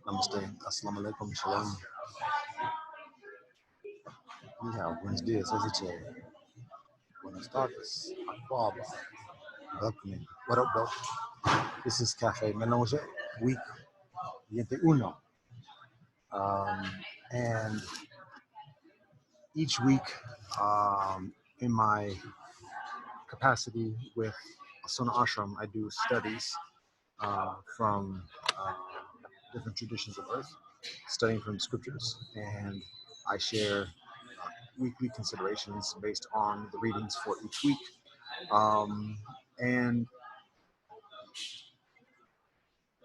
Namaste. Assalamu alaikum. Shalom. Ni hao. Buenos dias. Esse Buenas tardes. Aquaba. Welcome. What up, bro? This is Cafe Melange, week 21. Um, and each week, in my capacity with Asana Ashram, I do studies from uh, different traditions of earth, studying from scriptures, and I share weekly considerations based on the readings for each week. And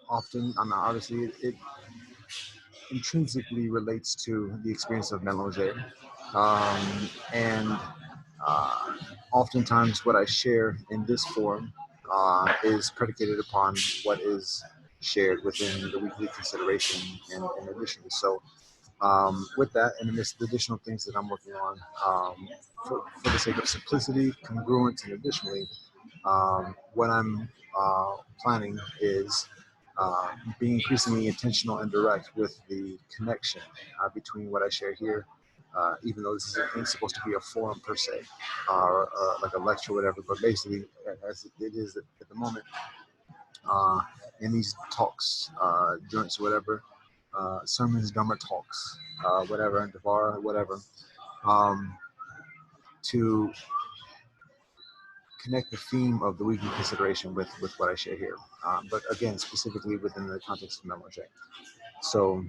often, I mean, obviously, it intrinsically relates to the experience of Mélanger. And uh, oftentimes, what I share in this form is predicated upon what is shared within the weekly consideration and edition. So, with that, and amidst the additional things that I'm working on, for the sake of simplicity, congruence, and additionally, what I'm planning is being increasingly intentional and direct with the connection between what I share here, even though this isn't supposed to be a forum per se, or like a lecture or whatever, but basically, as it is at the moment, uh, in these talks, joints, whatever, sermons, Dharma talks, whatever, Devara, whatever, um, to connect the theme of the weekly consideration with what I share here. But again, specifically within the context of Melange. So,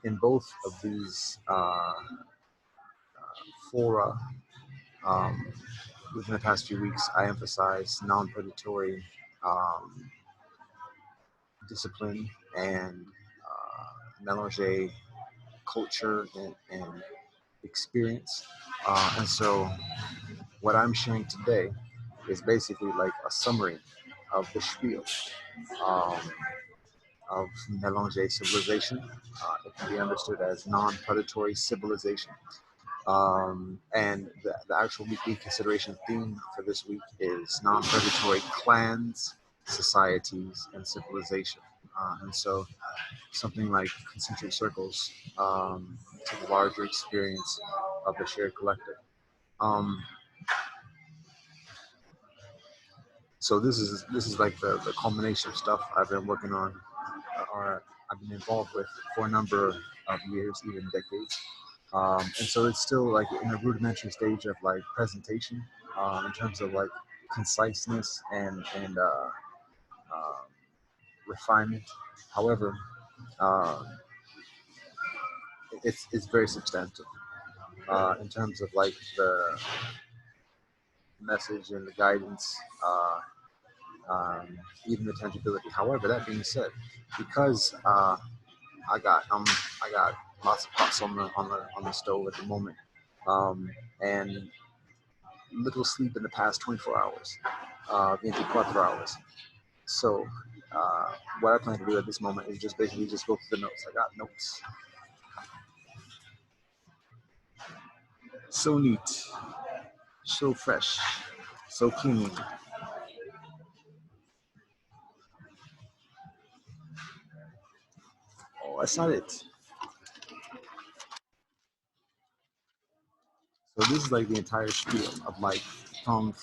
in both of these fora, um, within the past few weeks, I emphasize non-predatory um, discipline and Melange culture and experience. And so, what I'm sharing today is basically like a summary of the spiel um, of Mélanger civilization. It can be understood as non-predatory civilization. And the actual weekly consideration theme for this week is non-predatory clans, societies, and civilization. And so something like concentric circles to the larger experience of the shared collective. Um, so this is like the culmination of stuff I've been working on, or I've been involved with for a number of years, even decades. And so it's still like in a rudimentary stage of like presentation, in terms of like conciseness and um, refinement. However, um, it's very substantive in terms of like the message and the guidance, even the tangibility. However, that being said, because I got I got lots of pots on the stove at the moment, um, and little sleep in the past 24 hours, 24 hours. So what I plan to do at this moment is just basically just go through the notes. I got notes. So neat, so fresh, so clean. Oh, that's not it. So this is like the entire spiel of like from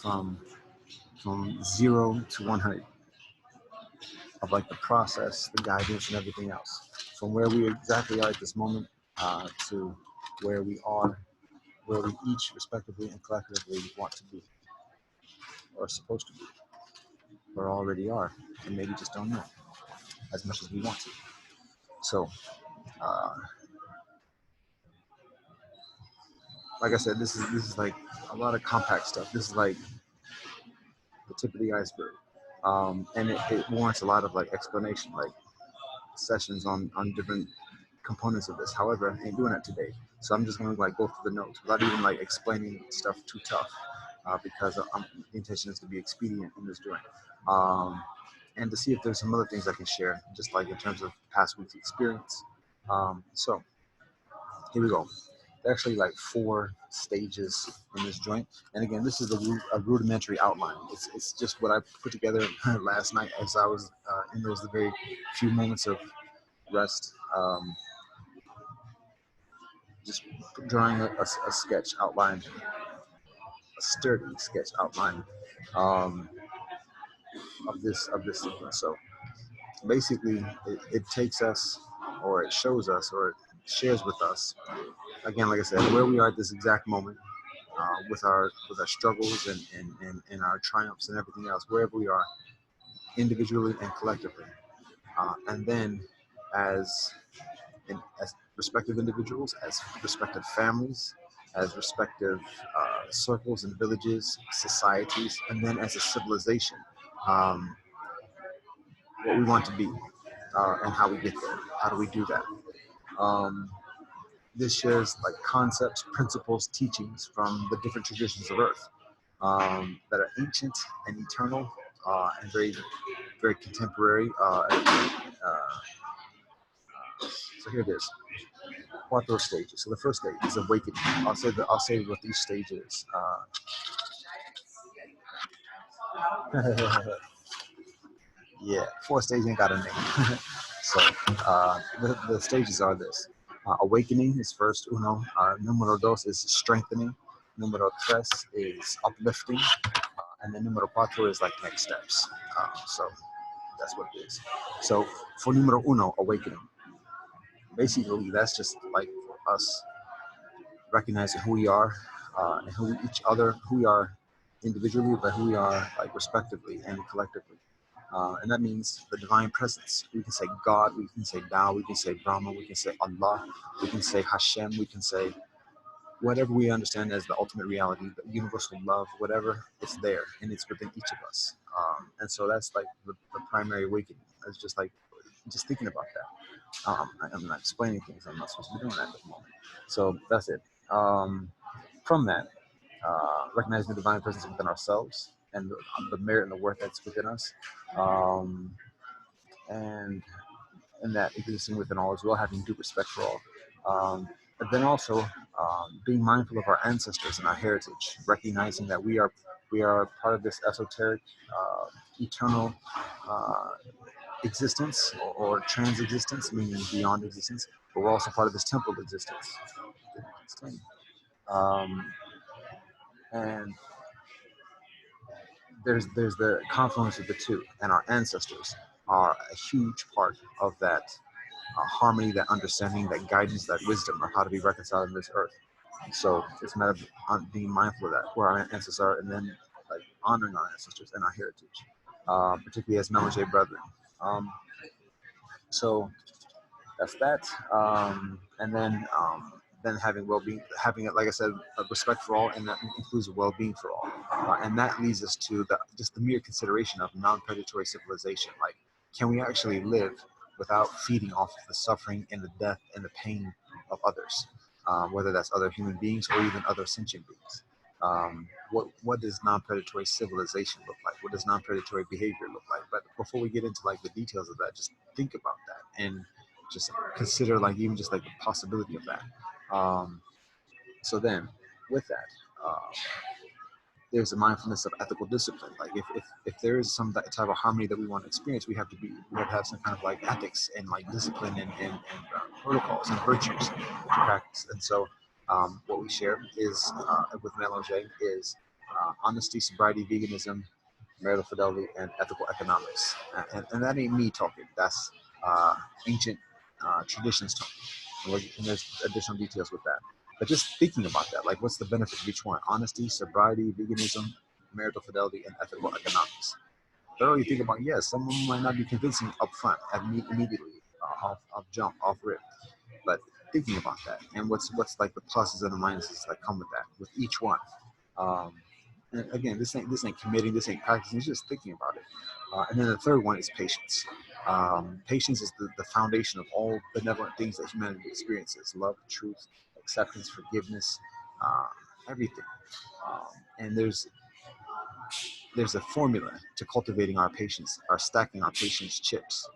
0 to 100 of like the process, the guidance, and everything else. From where we exactly are at this moment to where we are, where we each respectively and collectively want to be, or supposed to be, or already are, and maybe just don't know as much as we want to. So, uh, like I said, this is like a lot of compact stuff. This is like the tip of the iceberg, and it warrants a lot of like explanation, like sessions on different components of this. However, I ain't doing that today, so I'm just gonna like go through the notes without even like explaining stuff too tough, because the intention is to be expedient in this joint, and to see if there's some other things I can share, just like in terms of past week's experience. So here we go. There are actually like 4 stages in this joint, and again, this is a rudimentary outline. It's just what I put together last night as I was in those the very few moments of rest, just drawing a sketch outline, a sturdy sketch outline um, of this sequence. So basically, it takes us, or it shows us, or it shares with us again, like I said, where we are at this exact moment, with our struggles and our triumphs and everything else, wherever we are, individually and collectively, and then as as respective individuals, as respective families, as respective circles and villages, societies, and then as a civilization, um, what we want to be, and how we get there. How do we do that? Um, this shares like concepts, principles, teachings from the different traditions of Earth, that are ancient and eternal, and very, very contemporary. So here it is. Quattro stages. So the first stage is awakening. I'll say what each stage is. Yeah, fourth stage ain't got a name. So the stages are this: awakening is first, uno. Numero dos is strengthening. Numero tres is uplifting, and then numero cuatro is like next steps. So that's what it is. So for numero uno, awakening, basically that's just like us recognizing who we are, and who each other, who we are individually, but who we are like respectively and collectively. And that means the divine presence. We can say God, we can say Tao, we can say Brahma, we can say Allah, we can say Hashem, we can say whatever we understand as the ultimate reality, the universal love, whatever, it's there and it's within each of us. And so that's like the primary awakening. It's just like just thinking about that. I'm not explaining things. I'm not supposed to be doing that at the moment. So that's it. From that, recognizing the divine presence within ourselves and the merit and the worth that's within us, um, and that existing within all as well, having due respect for all. But then also being mindful of our ancestors and our heritage, recognizing that we are part of this esoteric, eternal uh, existence, or trans existence, meaning beyond existence, but we're also part of this temple existence. Um, and there's the confluence of the two, and our ancestors are a huge part of that harmony, that understanding, that guidance, that wisdom of how to be reconciled in this earth. So it's a matter of being mindful of that, where our ancestors are, and then like honoring our ancestors and our heritage, particularly as Melange brethren. Um, so that's that. And then having well-being, having it, like I said, a respect for all, and that includes well-being for all. And that leads us to just the mere consideration of non-predatory civilization. Like, can we actually live without feeding off of the suffering and the death and the pain of others, whether that's other human beings or even other sentient beings? What does non-predatory civilization look like? What does non-predatory behavior look like? But before we get into like the details of that, just think about that and just consider like even just like the possibility of that. Um, so then, with that, there's a mindfulness of ethical discipline. Like if there is some type of harmony that we want to experience, we have to have some kind of like ethics and like discipline and protocols and virtues to practice. And so what we share is with Melange is honesty, sobriety, veganism, marital fidelity, and ethical economics. And that ain't me talking. That's uh, ancient traditions talking. And there's additional details with that. But just thinking about that, like what's the benefit of each one? Honesty, sobriety, veganism, marital fidelity, and ethical economics. Thoroughly think about, yes, some of them might not be convincing up front, immediately, off jump, off rip. But thinking about that and what's like the pluses and the minuses that come with that, with each one. Um, and again, this ain't committing, this ain't practicing. It's just thinking about it. And then the third one is patience. Patience is the foundation of all benevolent things that humanity experiences: love, truth, acceptance, forgiveness, uh, everything. Um, and there's a formula to cultivating our patience, or stacking our patience chips,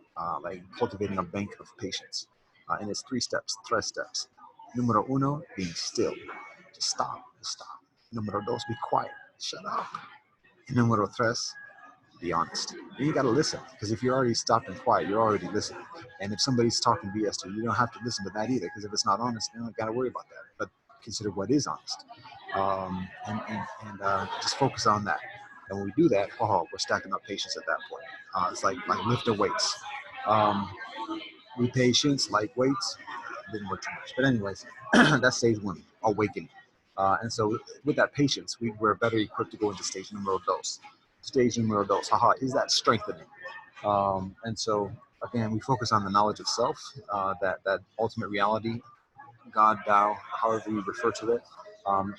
like cultivating a bank of patience. And it's three steps, tres steps. Numero uno, being still. Just stop, just stop. Numero dos, be quiet, shut up. And numero tres, be honest. And you got to listen, because if you're already stopped and quiet, you're already listening. And if somebody's talking BS to you, you don't have to listen to that either, because if it's not honest, you don't got to worry about that. But consider what is honest, and just focus on that. And when we do that, oh, we're stacking up patience at that point. It's like lifting weights. Um, we patience, light weights, didn't work too much. But anyways, that's stage one, awakening. And so with that patience, we're better equipped to go into stage numero dos. Stage numero dos, haha, is that strengthening. And so again, we focus on the knowledge of self, that ultimate reality, God, Tao, however we refer to it, um,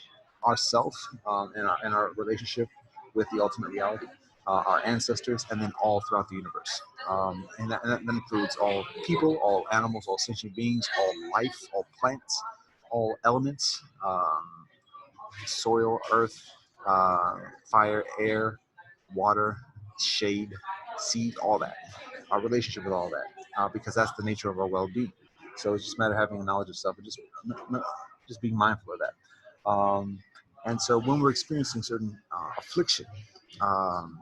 ourself, and our relationship with the ultimate reality, our ancestors, and then all throughout the universe. And that includes all people, all animals, all sentient beings, all life, all plants, all elements, soil, earth, uh, fire, air, water, shade, seed, all that. Our relationship with all that, because that's the nature of our well-being. So it's just a matter of having a knowledge of self and just being mindful of that. And so when we're experiencing certain affliction, um,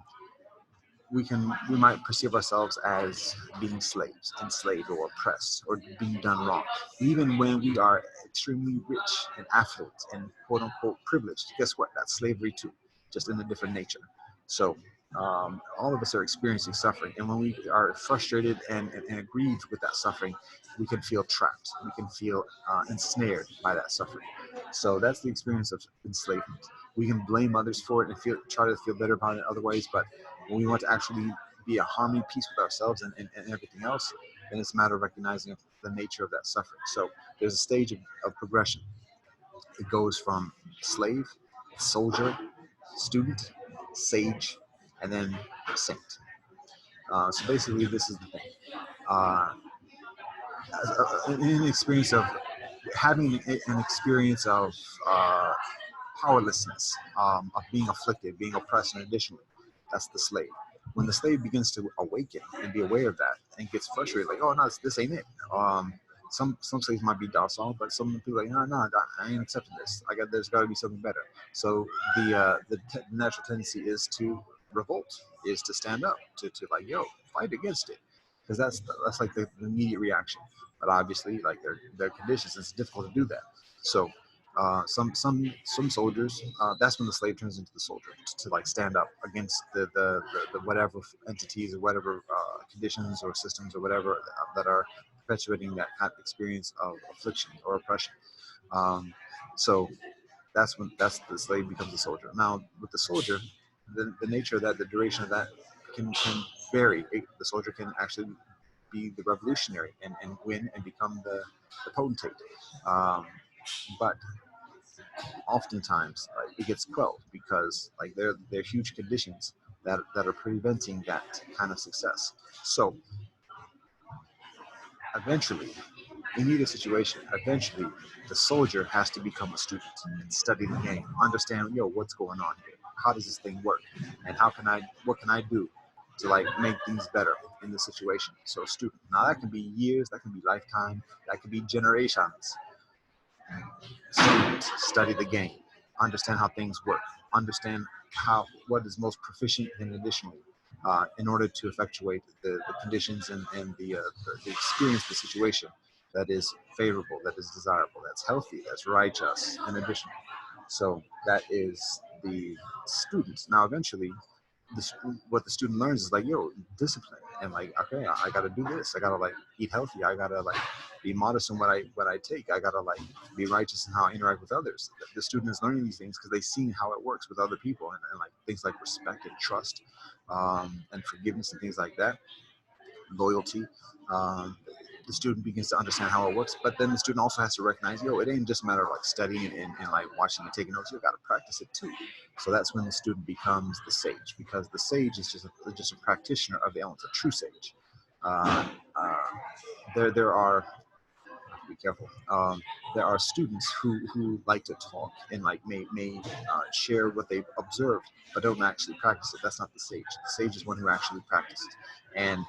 we might perceive ourselves as being slaves, enslaved, or oppressed, or being done wrong. Even when we are extremely rich and affluent and quote unquote privileged, guess what? That's slavery too, just in a different nature. So all of us are experiencing suffering, and when we are frustrated and aggrieved with that suffering, we can feel trapped. We can feel ensnared by that suffering. So that's the experience of enslavement. We can blame others for it and try to feel better about it other ways, but when we want to actually be a harmony, peace with ourselves and everything else, then it's a matter of recognizing the nature of that suffering. So there's a stage of progression. It goes from slave, soldier, student, sage, and then saint. So basically, this is the thing. Uh, in an experience of having an experience of powerlessness, of being afflicted, being oppressed, and additionally, that's the slave. When the slave begins to awaken and be aware of that and gets frustrated, like, oh no, this ain't it. Some slaves might be docile, but some people are like, no, I ain't accepting this. There's got to be something better. So the natural tendency is to revolt, is to stand up, to like, yo, fight against it, because that's like the immediate reaction. But obviously, like their conditions, it's difficult to do that. So some soldiers, that's when the slave turns into the soldier, to like stand up against the whatever entities or whatever conditions or systems or whatever that are perpetuating that kind of experience of affliction or oppression. um, so that's the slave becomes a soldier. Now with the soldier, the nature of that, the duration of that can vary. The soldier can actually be the revolutionary and win and become the potentate. But oftentimes it gets quelled because like there are huge conditions that are preventing that kind of success. So eventually, in either situation, eventually the soldier has to become a student and study the game, understand, what's going on here, how does this thing work, and what can I do to like make things better in this situation. So student, now that can be years, that can be lifetime, that can be generations. Student, study the game, understand how things work, understand what is most proficient and additionally, in order to effectuate the conditions and the experience, the situation that is favorable, that is desirable, that's healthy, that's righteous, and additional. So that is the student. Now, eventually, what the student learns is like, discipline, and like, okay, I gotta do this. I gotta like eat healthy. I gotta like be modest in what I take. I gotta like be righteous in how I interact with others. The student is learning these things because they've seen how it works with other people, and like things like respect and trust, and forgiveness and things like that, loyalty. Um, the student begins to understand how it works, but then the student also has to recognize, it ain't just a matter of like studying and like watching and taking notes. You got to practice it too. So that's when the student becomes the sage, because the sage is just a practitioner of the elements, a true sage. Uh, uh, there are, be careful. There are students who like to talk and like may share what they've observed, but don't actually practice it. That's not the sage. The sage is one who actually practiced and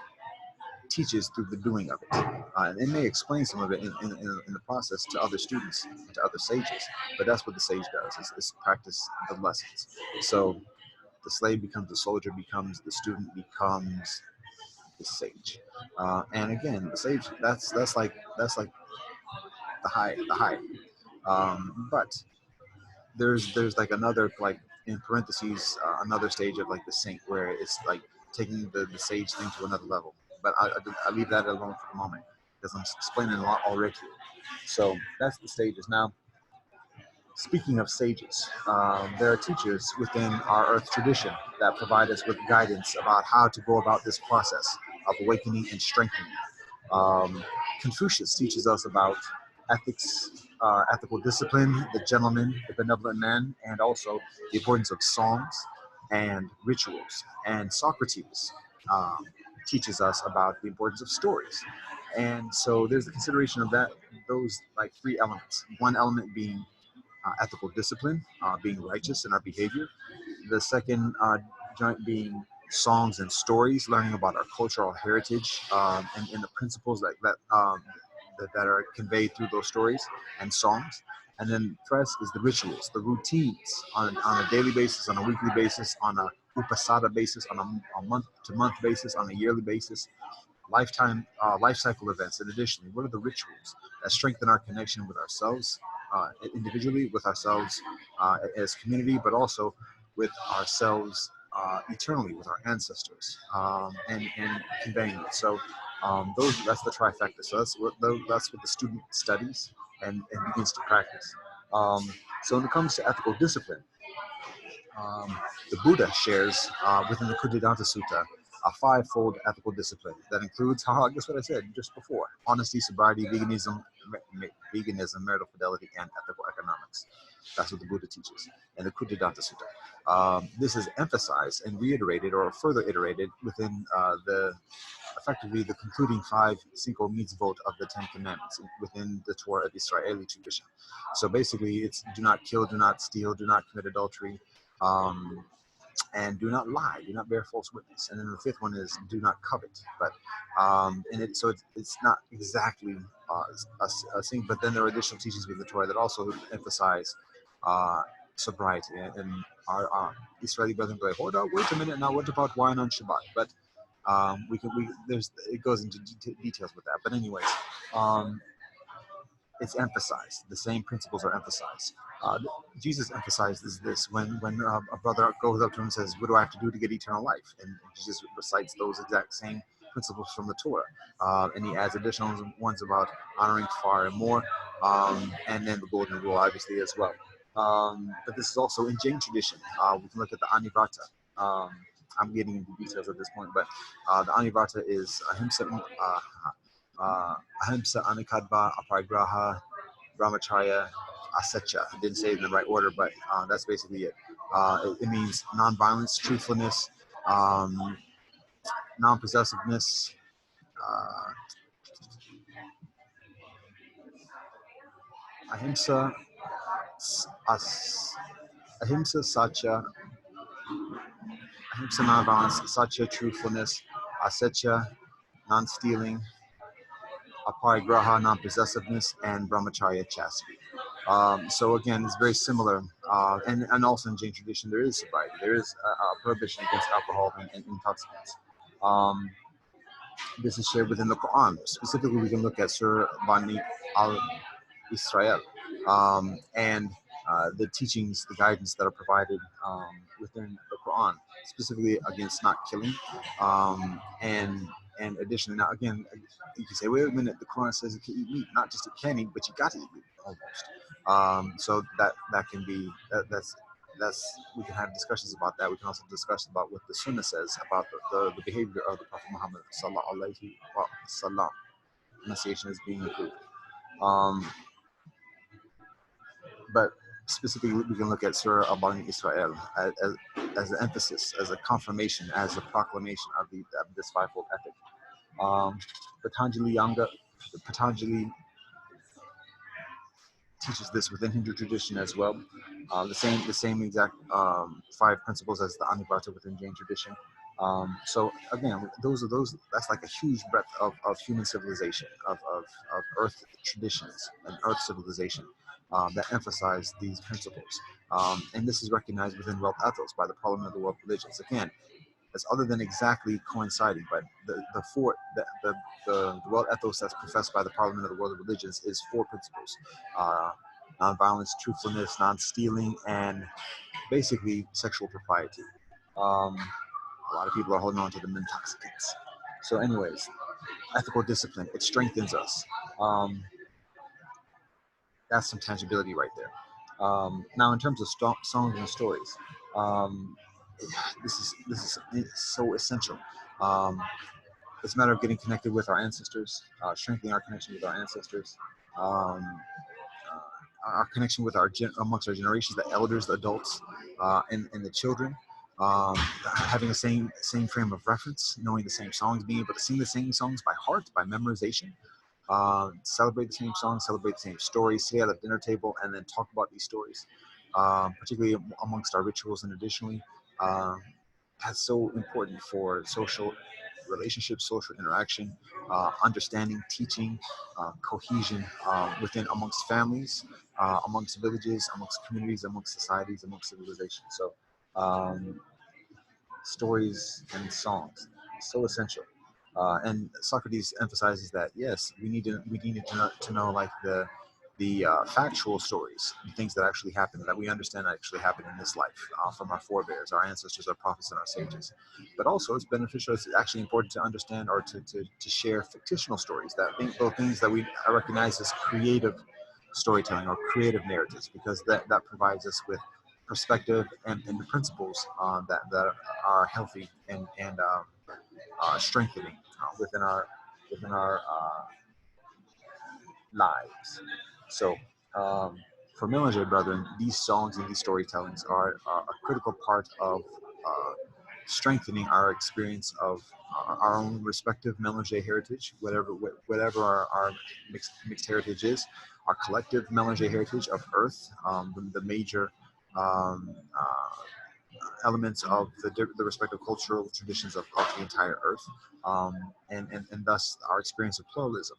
teaches through the doing of it. And it may explain some of it in the process to other students, to other sages, but that's what the sage does, is practice the lessons. So The slave becomes the soldier, becomes the student, becomes the sage. And again, the sage, that's like the high. But there's like another, like, in parentheses, another stage of like the saint, where it's like taking the sage thing to another level. But I leave that alone for the moment because I'm explaining a lot already. So that's the stages. Now, speaking of sages, there are teachers within our earth tradition that provide us with guidance about how to go about this process of awakening and strengthening. Um, Confucius teaches us about ethics, ethical discipline, the gentleman, the benevolent man, and also the importance of songs and rituals. And Socrates um, teaches us about the importance of stories. And so there's the consideration of that, those like three elements. One element being ethical discipline, being righteous in our behavior. The second joint being songs and stories, learning about our cultural heritage, and the principles that are conveyed through those stories and songs. And then first is the rituals, the routines on a daily basis, on a weekly basis, on a upasada basis, on a month-to-month basis, on a yearly basis, life cycle events. And additionally, what are the rituals that strengthen our connection with ourselves, individually, with ourselves as community, but also with ourselves eternally, with our ancestors, and conveying it. So that's the trifecta. So that's what the student studies and begins to practice. So when it comes to ethical discipline, the Buddha shares within the Kuddhidanta Sutta a fivefold ethical discipline that includes, guess what I said just before: honesty, sobriety, veganism, marital fidelity, and ethical economics. That's what the Buddha teaches in the Kuddhidanta Sutta. This is emphasized and reiterated or further iterated within effectively the concluding five cinco mitzvot of the Ten Commandments within the Torah of Israeli tradition. So basically, it's do not kill, do not steal, do not commit adultery, um, and do not lie, do not bear false witness. And then the fifth one is do not covet. But it's not exactly a thing. But then there are additional teachings within the Torah that also emphasize uh, sobriety. And our Israeli brethren go, hold up, wait a minute. Now, what about wine on Shabbat? But it goes into details with that. But anyways, um, it's emphasized. The same principles are emphasized. Uh, Jesus emphasizes this when a brother goes up to him and says, "What do I have to do to get eternal life?" And Jesus recites those exact same principles from the Torah, and he adds additional ones about honoring far and more, and then the golden rule, obviously, as well. But this is also in Jain tradition. We can look at the Anivrata. Um, I'm getting into details at this point, but the Anivrata is ahimsa, ahimsa, anikadva, aparigraha, brahmacharya, aseccha. I didn't say it in the right order, but that's basically it. It means non-violence, truthfulness, um, non-possessiveness, uh, ahimsa, as, ahimsa, satya, ahimsa, non-violence, satya, truthfulness, aseccha, non-stealing, aparigraha, non-possessiveness, and brahmacharya, chastity. So again, it's very similar, and also in Jain tradition there is sobriety. There is a prohibition against alcohol and intoxicants. Um, this is shared within the Quran. Specifically, we can look at Surah Bani al Israel, and the teachings, the guidance that are provided within the Quran, specifically against not killing, and additionally, now again, you can say, wait a minute, the Quran says you can eat meat, not just it can eat, but you got to eat meat almost. So that can be that's we can have discussions about that. We can also discuss about what the Sunnah says about the behavior of the Prophet Muhammad sallallahu alaihi wasallam. Pronunciation is being improved. Um, but specifically, we can look at Surah Al-Bani Israel as an emphasis, as a confirmation, as a proclamation of this fivefold ethic. Um, Patanjali teaches this within Hindu tradition as well. The same exact five principles as the Anivrata within Jain tradition. So again, those. That's like a huge breadth of human civilization, of Earth traditions and Earth civilization. that emphasize these principles. And this is recognized within world ethos by the Parliament of the World Religions. Again, it's other than exactly coinciding, but the world ethos that's professed by the Parliament of the World Religions is four principles: uh, nonviolence, truthfulness, non-stealing, and basically sexual propriety. Um, a lot of people are holding on to the intoxicants. So, anyways, ethical discipline, it strengthens us. Um, that's some tangibility right there. Now, in terms of songs and stories, um, this is so essential. Um, it's a matter of getting connected with our ancestors, strengthening our connection with our ancestors, um, our connection with amongst our generations, the elders, the adults, and the children. Having the same frame of reference, knowing the same songs, being able to sing the same songs by heart, by memorization, celebrate the same songs, celebrate the same stories, sit at a dinner table, and then talk about these stories, particularly amongst our rituals. And additionally, um, that's so important for social relationships, social interaction, understanding, teaching, cohesion within amongst families, amongst villages, amongst communities, amongst societies, amongst civilizations. So um, stories and songs, so essential. And Socrates emphasizes that yes, we need to know like the factual stories, the things that actually happen, that we understand actually happen in this life, from our forebears, our ancestors, our prophets, and our sages. But also, it's beneficial. It's actually important to understand or to share fictional stories, those things that we recognize as creative storytelling or creative narratives, because that provides us with perspective and the principles that are healthy and strengthening within our lives. So, um, for Millinger Brethren, these songs and these storytellings are a critical part of uh, strengthening our experience of our own respective Mélanger heritage, whatever our mixed heritage is, our collective Mélanger heritage of Earth, the major um, elements of the respective cultural traditions of the entire Earth, and thus our experience of pluralism,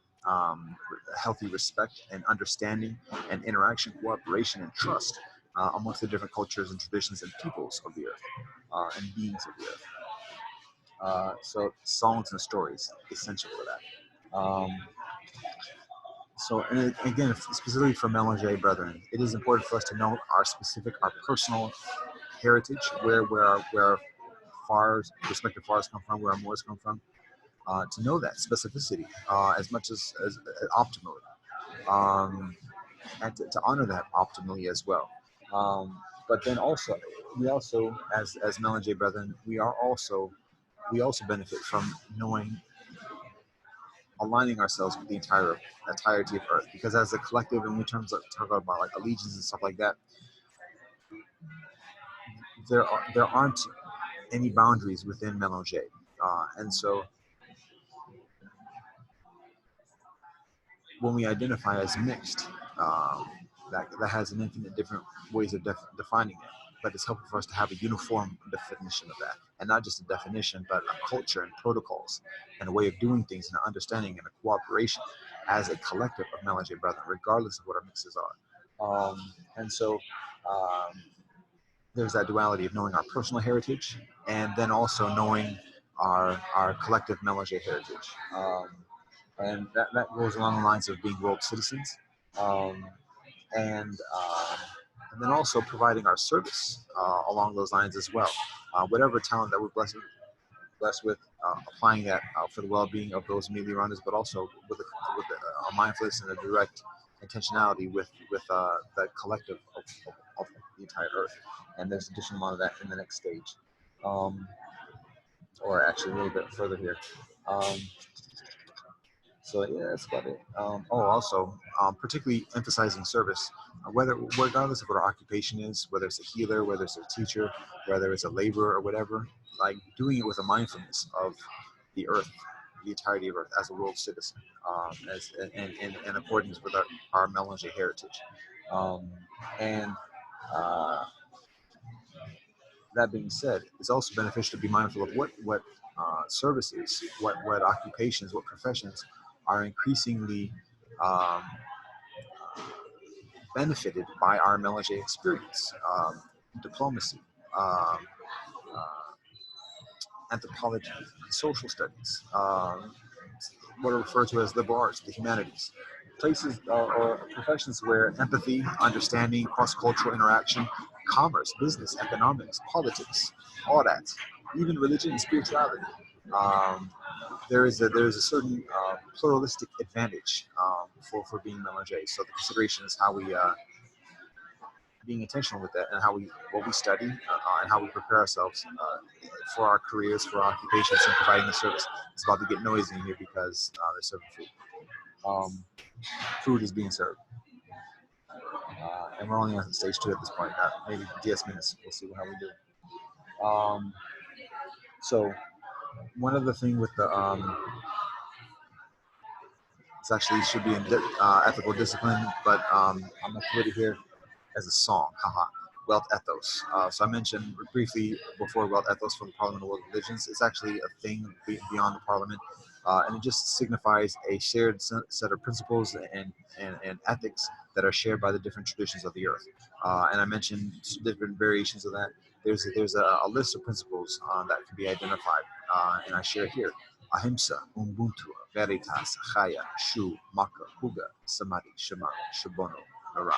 healthy respect and understanding and interaction, cooperation, and trust amongst the different cultures and traditions and peoples of the Earth, and beings of the Earth. So songs and stories essential for that. So, and again, specifically for Mélanger Brethren, it is important for us to know our personal heritage, where our fars, respective fars come from, where our Moors come from, to know that specificity as much as optimally, um, and to honor that optimally as well. Um, but then also, we also, as Mélanger Brethren, we also benefit from knowing, aligning ourselves with the entirety of Earth, because as a collective, and we terms of talk about like allegiance and stuff like that, there aren't any boundaries within Mélanger, and so when we identify as mixed, um, that has an infinite different ways of defining it. But it's helpful for us to have a uniform definition of that, and not just a definition, but a culture and protocols and a way of doing things and an understanding and a cooperation as a collective of Mélanger brethren, regardless of what our mixes are. And so there's that duality of knowing our personal heritage and then also knowing our collective Mélanger heritage. And that goes along the lines of being world citizens, um, and um, and then also providing our service along those lines as well. Whatever talent that we're blessed with, applying that for the well-being of those immediately around us, but also with a mindfulness and a direct intentionality with the collective of the entire Earth. And there's additional amount of that in the next stage, um, or actually a little bit further here. Um, So yeah, that's about it. Also, particularly emphasizing service, whether regardless of what our occupation is, whether it's a healer, whether it's a teacher, whether it's a laborer or whatever, like doing it with a mindfulness of the earth, the entirety of earth, as a world citizen, as in accordance with our Mélanger heritage, um, and uh, that being said, it's also beneficial to be mindful of what services, what occupations, what professions are increasingly um, benefited by our melange experience, diplomacy, um, uh, anthropology, social studies, what are referred to as liberal arts, the humanities, places or professions where empathy, understanding, cross-cultural interaction, commerce, business, economics, politics, all that, even religion and spirituality. Um, there is a certain pluralistic advantage for being melange. So the consideration is how we being intentional with that and how we what we study and how we prepare ourselves for our careers, for our occupations, and providing the service. It's about to get noisy in here because they're serving food. Um, Food is being served, and we're only on stage 2 at this point. Maybe 10 minutes. We'll see how we do. So one other thing with the it's actually should be in ethical discipline, but I'm gonna put it here as a song. Haha. Wealth ethos. So I mentioned briefly before wealth ethos from the Parliament of World Religions. It's actually a thing beyond the Parliament, and it just signifies a shared set of principles and ethics that are shared by the different traditions of the earth. And I mentioned different variations of that. There's a list of principles that can be identified, and I share here. Ahimsa, Ubuntu, Veritas, Chaya, Shu, Maka, Huga, Samadhi, Shema, Shibono, Nara.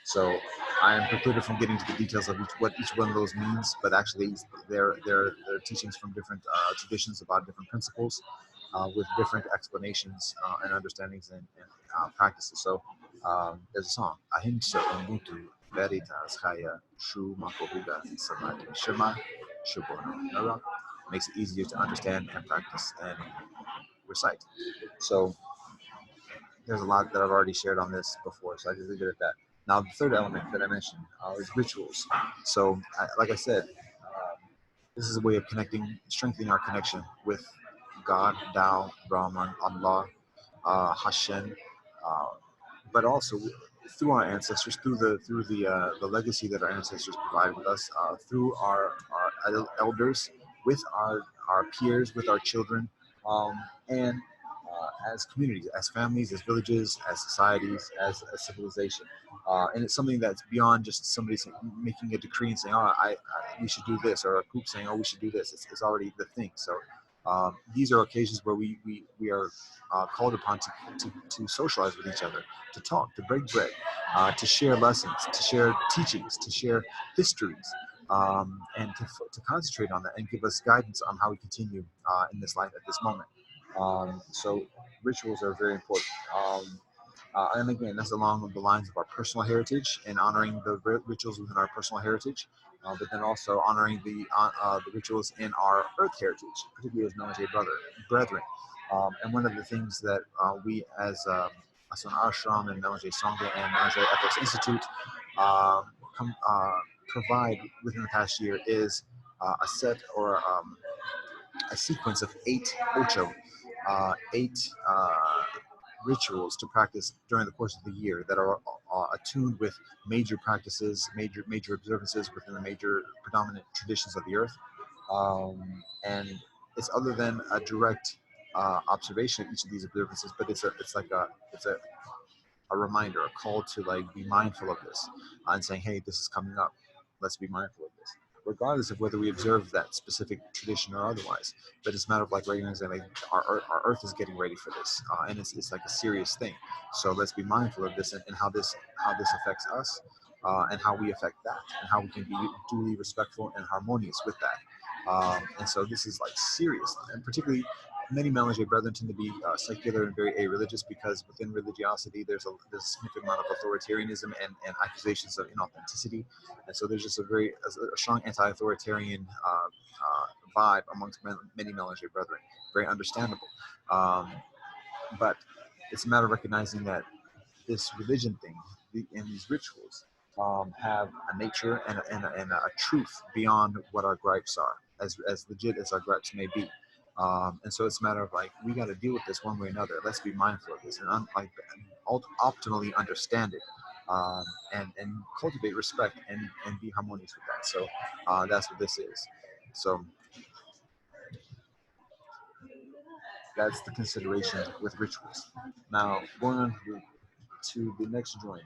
So I am precluded from getting to the details of what each one of those means, but actually they're teachings from different traditions about different principles with different explanations and understandings and practices. So there's a song, Ahimsa, Ubuntu, Veritas, Chaya, Shu, Makohuga, Samadhi, Shema, Shubono, Nara. Makes it easier to understand and practice and recite. So there's a lot that I've already shared on this before, so I just leave it at that. Now, the third element that I mentioned is rituals. So, like I said, this is a way of connecting, strengthening our connection with God, Tao, Brahman, Allah, Hashem, uh, but also through our ancestors, through the legacy that our ancestors provided with us, through our elders, with our peers, with our children, and as communities, as families, as villages, as societies, as a civilization. And it's something that's beyond just somebody making a decree and saying, "Oh, we should do this," or a group saying, "Oh, we should do this." It's already the thing. So these are occasions where we are called upon to socialize with each other, to talk, to break bread, to share lessons, to share teachings, to share histories, and to concentrate on that and give us guidance on how we continue in this life at this moment. So rituals are very important. And again, that's along the lines of our personal heritage and honoring the rituals within our personal heritage, but then also honoring the rituals in our earth heritage, particularly as Melange brethren. And one of the things that we as Asan Ashram and Melange Sangha and Melange Ethos Institute um, provide within the past year is a set or a sequence of eight rituals to practice during the course of the year that are attuned with major practices, major observances within the major predominant traditions of the earth. And it's other than a direct observation of each of these observances, but it's a reminder, a call to like be mindful of this and saying, hey, this is coming up. Let's be mindful of this, regardless of whether we observe that specific tradition or otherwise. But it's a matter of like recognizing like our earth is getting ready for this, and it's like a serious thing. So let's be mindful of this and how this affects us, and how we affect that, and how we can be duly respectful and harmonious with that. And so this is like serious, and particularly many Melange brethren tend to be secular and very a-religious because within religiosity there's a significant amount of authoritarianism and accusations of inauthenticity, and so there's just a strong anti-authoritarian vibe amongst many Melange brethren. Very understandable, um, but it's a matter of recognizing that this religion thing and these rituals have a nature and a truth beyond what our gripes are, as legit as our gripes may be. And so it's a matter of like we got to deal with this one way or another. Let's be mindful of this and optimally understand it, and cultivate respect and be harmonious with that. So that's what this is. So that's the consideration with rituals. Now going on to to the next joint.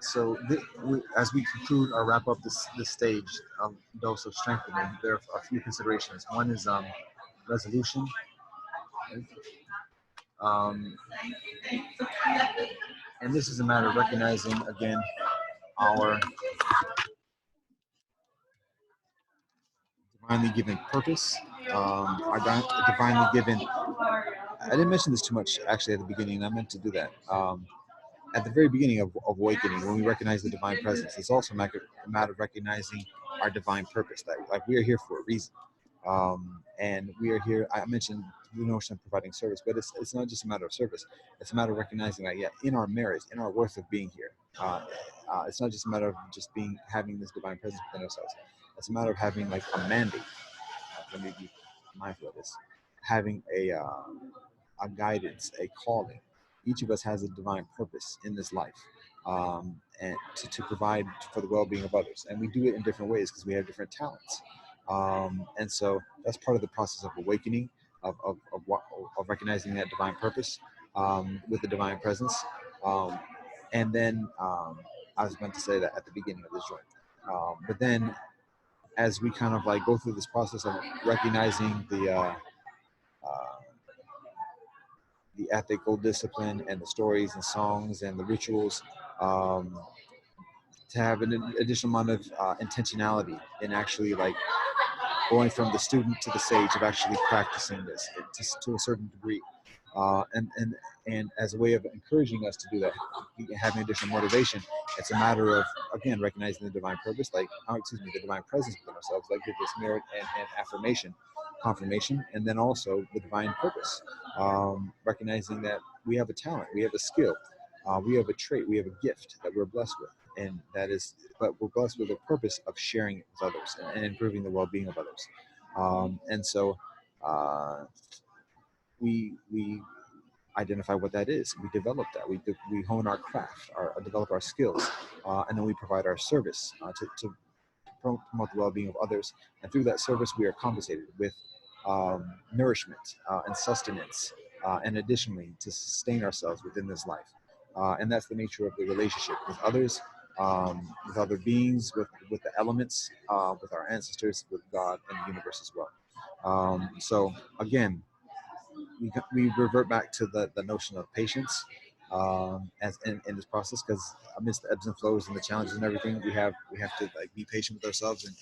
So as we conclude or wrap up this stage of dose of strengthening, there are a few considerations. One is resolution, um, and this is a matter of recognizing again our divinely given purpose, divinely given. I didn't mention this too much actually at the beginning. I meant to do that. At the very beginning of awakening, when we recognize the divine presence, it's also a matter of recognizing our divine purpose. That like we are here for a reason, and we are here. I mentioned the notion of providing service, but it's not just a matter of service. It's a matter of recognizing that in our merit, in our worth of being here. It's not just a matter of just having this divine presence within ourselves. It's a matter of having like a mandate. Let me be mindful of this. Having a guidance, a calling. Each of us has a divine purpose in this life, and to provide for the well-being of others. And we do it in different ways because we have different talents. And so that's part of the process of awakening, of recognizing that divine purpose with the divine presence. Um, and then I was meant to say that at the beginning of this joint. But then as we kind of like go through this process of recognizing the ethical discipline and the stories and songs and the rituals, um, to have an additional amount of intentionality in actually like going from the student to the sage of actually practicing this to a certain degree, uh, and and and as a way of encouraging us to do that, having additional motivation. It's a matter of again recognizing the divine purpose, like the divine presence within ourselves, like give this merit and affirmation, confirmation, and then also the divine purpose, recognizing that we have a talent, we have a skill, we have a trait, we have a gift that we're blessed with, and that is, but we're blessed with the purpose of sharing it with others and improving the well-being of others. And so uh, we identify what that is. We develop that. We hone our craft, develop our skills, and then we provide our service to promote the well-being of others. And through that service, we are compensated with nourishment and sustenance, and additionally to sustain ourselves within this life. And that's the nature of the relationship with others, with other beings, with the elements, with our ancestors, with God and the universe as well. So again, we revert back to the notion of patience, as in this process, because amidst the ebbs and flows and the challenges and everything, we have to like be patient with ourselves and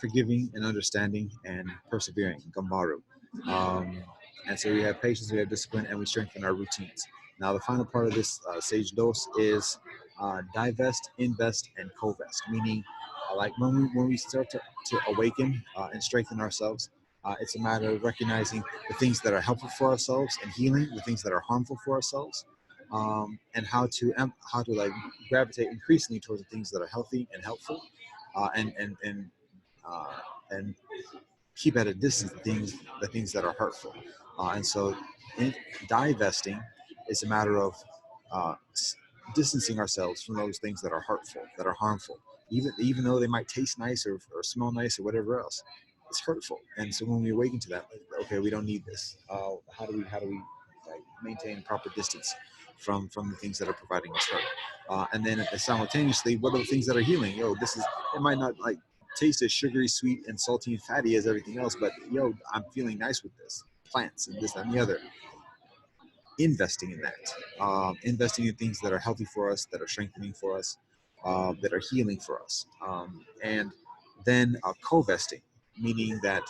forgiving and understanding and persevering, gambaru. Um, and so we have patience, we have discipline, and we strengthen our routines. Now, the final part of this sage dose is divest, invest, and co-vest, meaning like when we start to awaken and strengthen ourselves, it's a matter of recognizing the things that are helpful for ourselves and healing the things that are harmful for ourselves, and how to like gravitate increasingly towards the things that are healthy and helpful, uh, and keep at a distance the things that are hurtful. And so, in divesting is a matter of uh, distancing ourselves from those things that are hurtful, that are harmful, even though they might taste nice or smell nice or whatever else. It's hurtful, and so when we awaken to that, like, okay, we don't need this. How do we like, maintain proper distance from the things that are providing us hurt? And then simultaneously, what are the things that are healing? This is, it might not like taste as sugary, sweet, and salty and fatty as everything else, but I'm feeling nice with this plants and this and the other. Investing in that, investing in things that are healthy for us, that are strengthening for us, that are healing for us, and then co-vesting, meaning that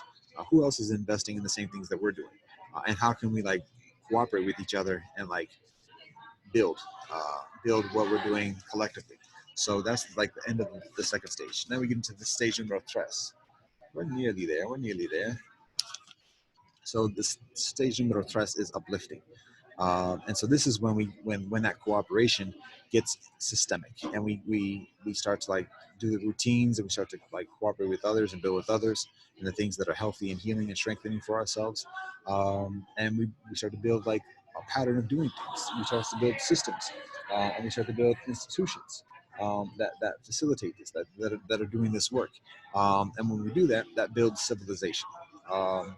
who else is investing in the same things that we're doing, and how can we like cooperate with each other and like build build what we're doing collectively. So that's like the end of the second stage. Then we get into the stage number tres. We're nearly there. We're nearly there. So this stage number tres is uplifting. And so this is when that cooperation gets systemic, and we start to like do the routines, and we start to like cooperate with others and build with others and the things that are healthy and healing and strengthening for ourselves. And we start to build like a pattern of doing things. We start to build systems, and we start to build institutions that facilitate this, that are doing this work. And when we do that, that builds civilization. Um,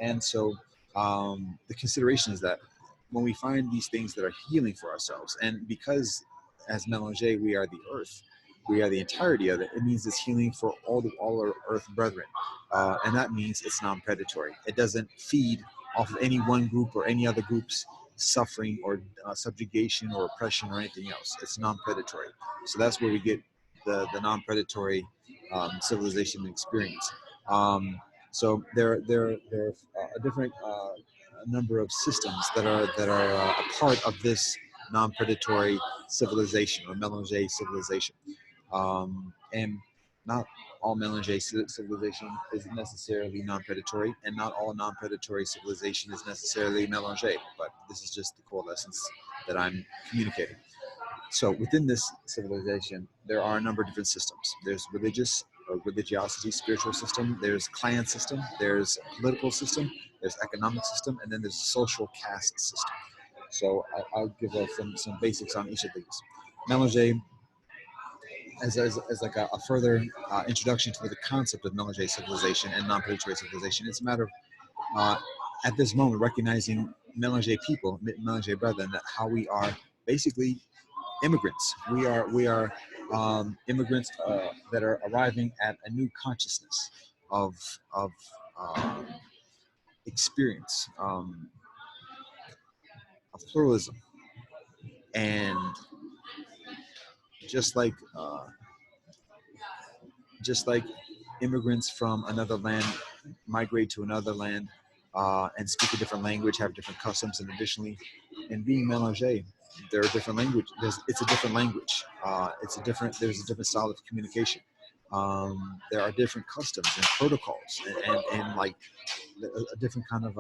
and so the consideration is that when we find these things that are healing for ourselves, and because as Melange we are the earth, we are the entirety of it, it means it's healing for all our earth brethren. And that means it's non-predatory. It doesn't feed off of any one group or any other group's suffering or subjugation or oppression or anything else. It's non-predatory. So that's where we get the non-predatory civilization experience. So there are a different number of systems that are a part of this non-predatory civilization or melange civilization, and not all melange civilization is necessarily non-predatory, and not all non-predatory civilization is necessarily melange. But this is just the coalescence that I'm communicating. So within this civilization, there are a number of different systems. There's religious or religiosity, spiritual system. There's clan system. There's political system. There's economic system, and then there's social caste system. So I'll give some basics on each of these. Melange, as like a further introduction to the concept of melange civilization and non-predatory civilization, it's a matter of uh, at this moment recognizing melange people, melange brethren, that how we are basically immigrants. We are immigrants that are arriving at a new consciousness of uh, experience, of pluralism, and just like uh, just like immigrants from another land migrate to another land and speak a different language, have different customs, and additionally, in being melange, there are different language. It's a different language. There's a different style of communication. There are different customs and protocols, and like a different kind of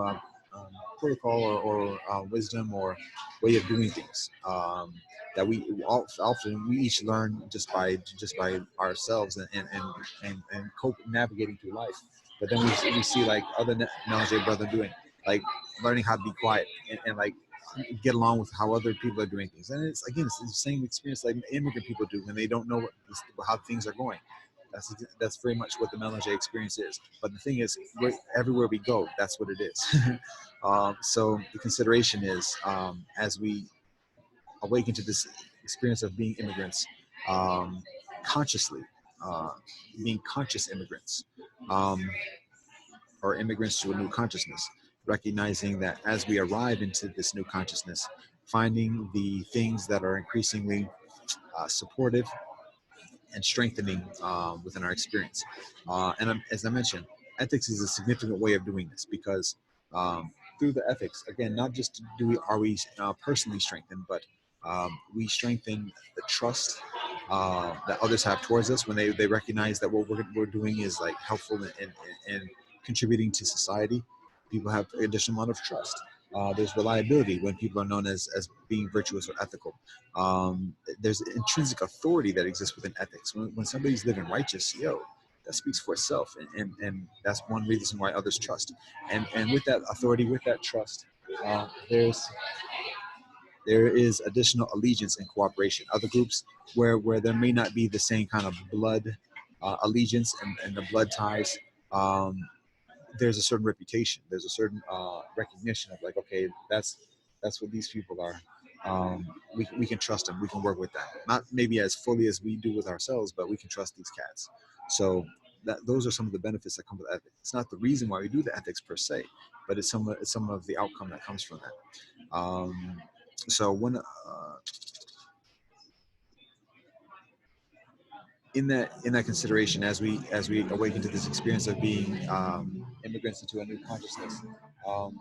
protocol or wisdom or way of doing things that we often we each learn just by ourselves and cope navigating through life. But then we see like other Melange brother doing, like learning how to be quiet and like get along with how other people are doing things. And it's again, it's the same experience like immigrant people do when they don't know how things are going. That's very much what the melange experience is. But the thing is, everywhere we go, that's what it is. So the consideration is, as we awaken to this experience of being immigrants, um, consciously, uh, being conscious immigrants, um, or immigrants to a new consciousness, recognizing that as we arrive into this new consciousness, finding the things that are increasingly supportive and strengthening within our experience. As I mentioned, ethics is a significant way of doing this because through the ethics, again, not just are we personally strengthened, but we strengthen the trust that others have towards us when they recognize that what we're doing is like helpful and contributing to society. People have an additional amount of trust. There's reliability when people are known as being virtuous or ethical. There's intrinsic authority that exists within ethics. When somebody's living righteous, that speaks for itself, and that's one reason why others trust. And with that authority, with that trust, there is additional allegiance and cooperation. Other groups where there may not be the same kind of blood allegiance and the blood ties. There's a certain reputation. There's a certain recognition of like, okay, that's what these people are. We can trust them. We can work with them. Not maybe as fully as we do with ourselves, but we can trust these cats. So those are some of the benefits that come with ethics. It's not the reason why we do the ethics per se, but it's some of the outcome that comes from that. So in that consideration, as we awaken to this experience of being immigrants into a new consciousness, um,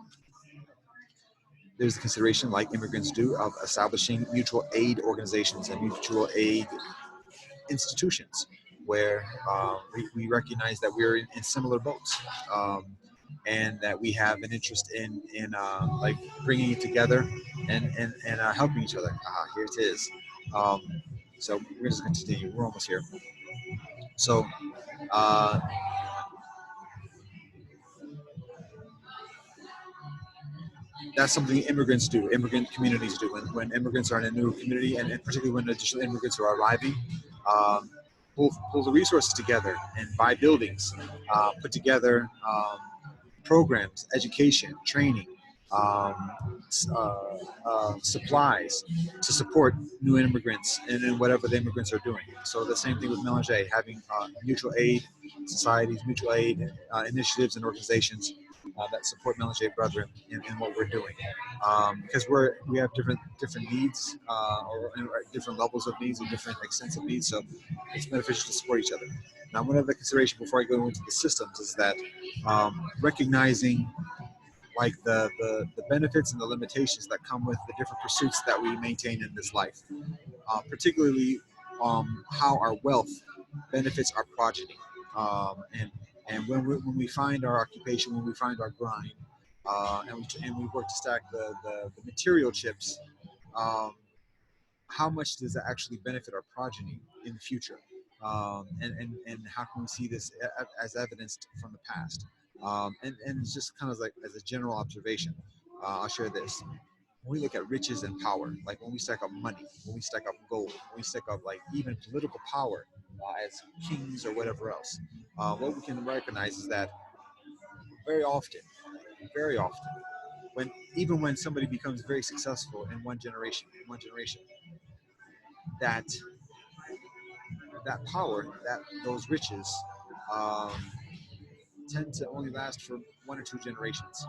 there's the consideration, like immigrants do, of establishing mutual aid organizations and mutual aid institutions where we recognize that we're in similar boats, and that we have an interest in like bringing it together and helping each other. Here it is. Um, so we're just going to continue. We're almost here. So That's something immigrants do, immigrant communities do. When immigrants are in a new community, and particularly when additional immigrants are arriving, um, pull the resources together and buy buildings, put together programs, education, training, um, supplies to support new immigrants and whatever the immigrants are doing. So the same thing with Melange, having mutual aid societies, mutual aid initiatives and organizations that support Melange Brethren in what we're doing, because we have different needs or different levels of needs or different extents of needs. So it's beneficial to support each other. Now, one other consideration before I go into the systems is that recognizing like the benefits and the limitations that come with the different pursuits that we maintain in this life, particularly how our wealth benefits our progeny. And when we find our occupation, when we find our grind, and we work to stack the material chips, um, how much does that actually benefit our progeny in the future? And how can we see this as evidenced from the past? And it's just kind of like as a general observation, I'll share this. When we look at riches and power, like when we stack up money, when we stack up gold, when we stack up like even political power as kings or whatever else, what we can recognize is that very often, very often, when even when somebody becomes very successful in one generation, that that power, that those riches, um, tend to only last for one or two generations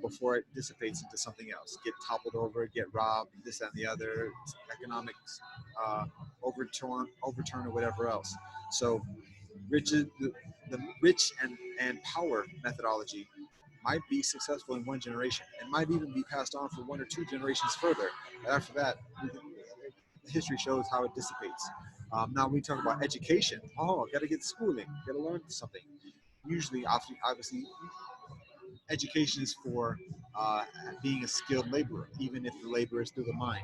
before it dissipates into something else, get toppled over, get robbed, this and the other, economics uh, overturn or whatever else. So riches, the rich and power methodology might be successful in one generation and might even be passed on for one or two generations further. But after that, history shows how it dissipates. Now, when we talk about education, got to get schooling, got to learn something. Usually, obviously, education is for being a skilled laborer, even if the labor is through the mind.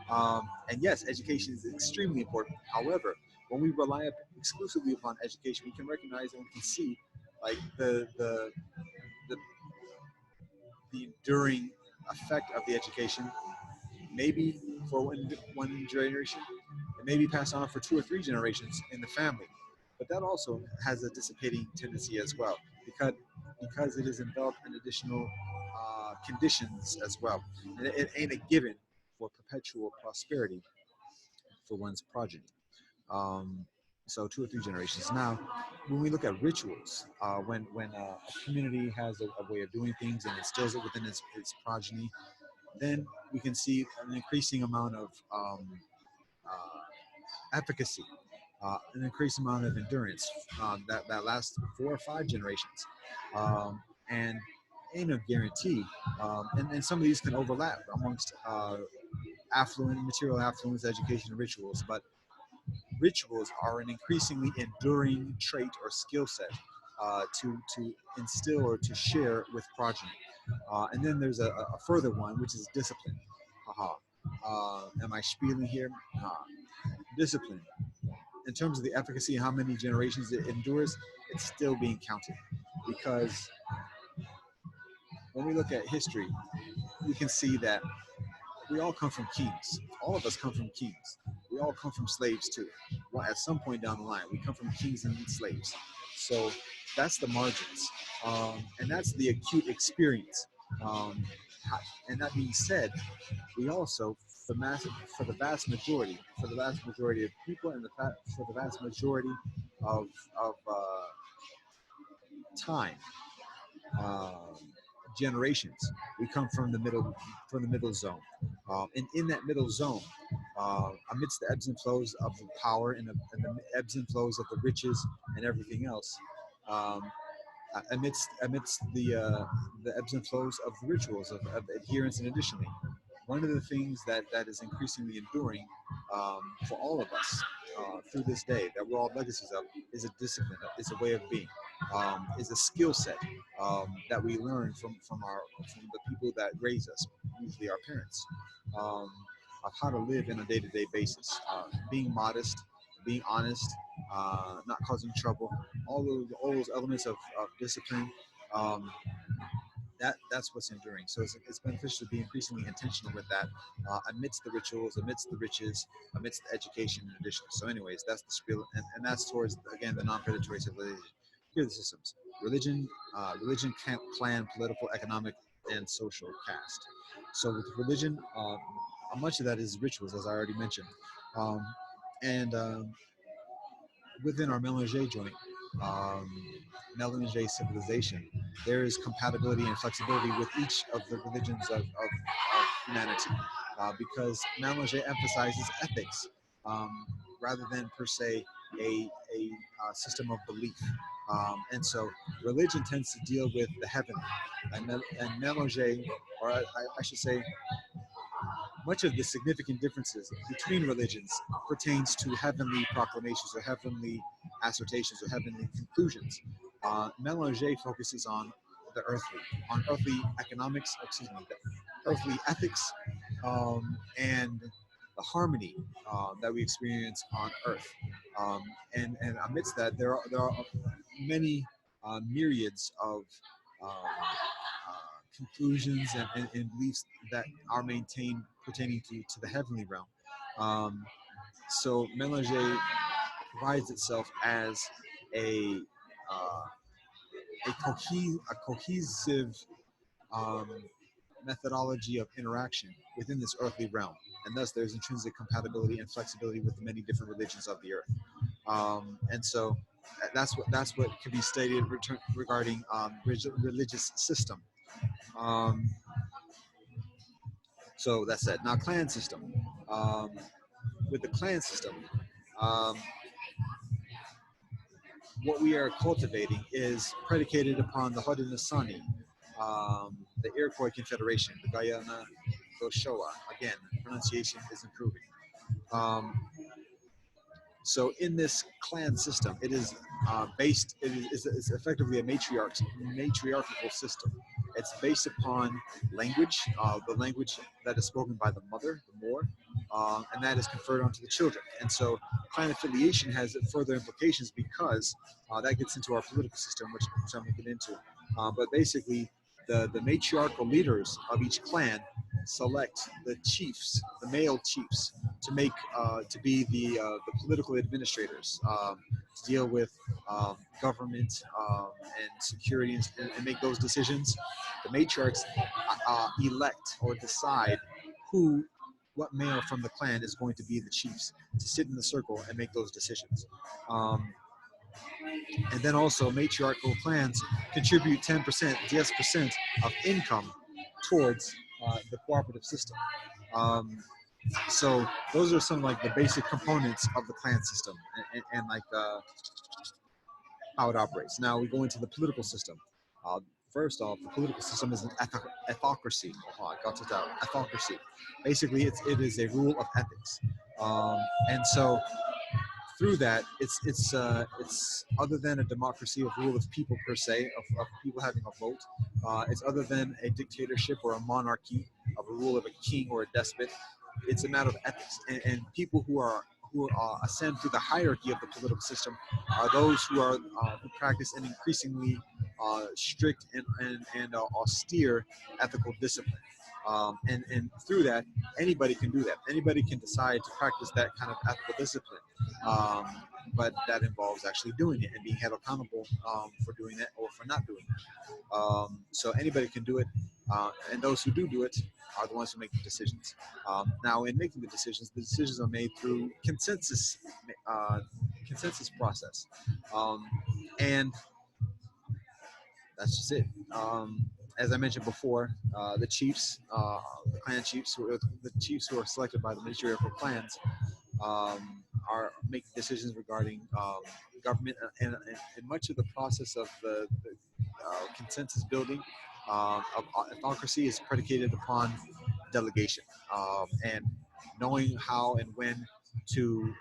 And yes, education is extremely important. However, when we rely exclusively upon education, we can recognize and we can see like the, the enduring effect of the education, maybe for one generation, it may be passed on for two or three generations in the family. But that also has a dissipating tendency as well, because it is enveloped in additional conditions as well. And it ain't a given for perpetual prosperity for one's progeny. Um, so two or three generations. Now, when we look at rituals, when a community has a way of doing things and instills it within its progeny, then we can see an increasing amount of efficacy, an increased amount of endurance that lasts four or five generations. And ain't no guarantee. And some of these can overlap amongst material affluence, education, and rituals. But rituals are an increasingly enduring trait or skill set to instill or to share with progeny. And then there's a further one, which is discipline. Haha. Am I spieling here? Discipline. In terms of the efficacy and how many generations it endures, it's still being counted. Because when we look at history, we can see that we all come from kings. All of us come from kings. We all come from slaves too. Well, at some point down the line, we come from kings and slaves. So that's the margins, and that's the acute experience. Um, and that being said, we also, the mass, for the vast majority of people, and for the vast majority of time, um, generations. We come from the middle zone, and in that middle zone, amidst the ebbs and flows of the power and the ebbs and flows of the riches and everything else, um, amidst the ebbs and flows of the rituals of adherence and additionally. One of the things that is increasingly enduring for all of us through this day, that we're all legacies of, is a discipline, is a way of being, is a skill set that we learn from the people that raise us, usually our parents, um, of how to live in a day-to-day basis, being modest, being honest, not causing trouble, all those elements of discipline um, that's what's enduring. So it's beneficial to be increasingly intentional with that, amidst the rituals, amidst the riches, amidst the education and addition. So, anyways, that's the spiel, and that's towards again the non-predatory civilization. Here are the systems: religion, clan, political, economic, and social caste. So with religion, much of that is rituals, as I already mentioned, um, and within our Mélanger joint, Mélanger civilization, there is compatibility and flexibility with each of the religions of humanity, because Mélanger emphasizes ethics rather than per se a system of belief. And so religion tends to deal with the heaven, and Mélanger, or I should say, much of the significant differences between religions pertains to heavenly proclamations or heavenly assertions or heavenly conclusions. Mélanger focuses on earthly economics, excuse me, earthly ethics, and the harmony that we experience on Earth. And amidst that, there are many myriads of conclusions and beliefs that are maintained pertaining to the heavenly realm. So Mélanger provides itself as a uh, a cohesive um, methodology of interaction within this earthly realm, and thus there's intrinsic compatibility and flexibility with the many different religions of the earth. And so that's what can be stated regarding religious system. Um, so that's it. Now, clan system. Um, with the clan system, um, what we are cultivating is predicated upon the Haudenosaunee, the Iroquois Confederation, the Guyana Goshoa. Again, pronunciation is improving. Um, So in this clan system, it is based. It's effectively a matriarchal system. It's based upon language, the language that is spoken by the mother, the Moor, and that is conferred onto the children. And so clan affiliation has further implications because that gets into our political system, which I'm going to get into. But basically, the matriarchal leaders of each clan select the chiefs, the male chiefs, to be the political administrators, to deal with government and security, and make those decisions. The matriarchs elect or decide who what male from the clan is going to be the chiefs to sit in the circle and make those decisions. Um, and then also matriarchal clans contribute 10%, 10% of income towards the cooperative system. Um, so those are some like the basic components of the clan system and like how it operates. Now we go into the political system. Uh, First off, the political system is an ethocracy. Oh, I got it out. Ethocracy. Basically, it is a rule of ethics, and so through that, it's other than a democracy of rule of people per se, of people having a vote. It's other than a dictatorship or a monarchy of a rule of a king or a despot. It's a matter of ethics, and people who ascend through the hierarchy of the political system are those who practice an increasingly strict and austere ethical discipline. And through that, anybody can do that. Anybody can decide to practice that kind of ethical discipline. Um, but that involves actually doing it and being held accountable for doing that or for not doing it. So anybody can do it, and those who do it are the ones who make the decisions. Now, in making the decisions are made through consensus process, and that's just it. As I mentioned before, the clan chiefs, the chiefs who are selected by the matriarchal clans, are making decisions regarding government, and much of the process of the consensus building of autocracy is predicated upon delegation, and knowing how and when to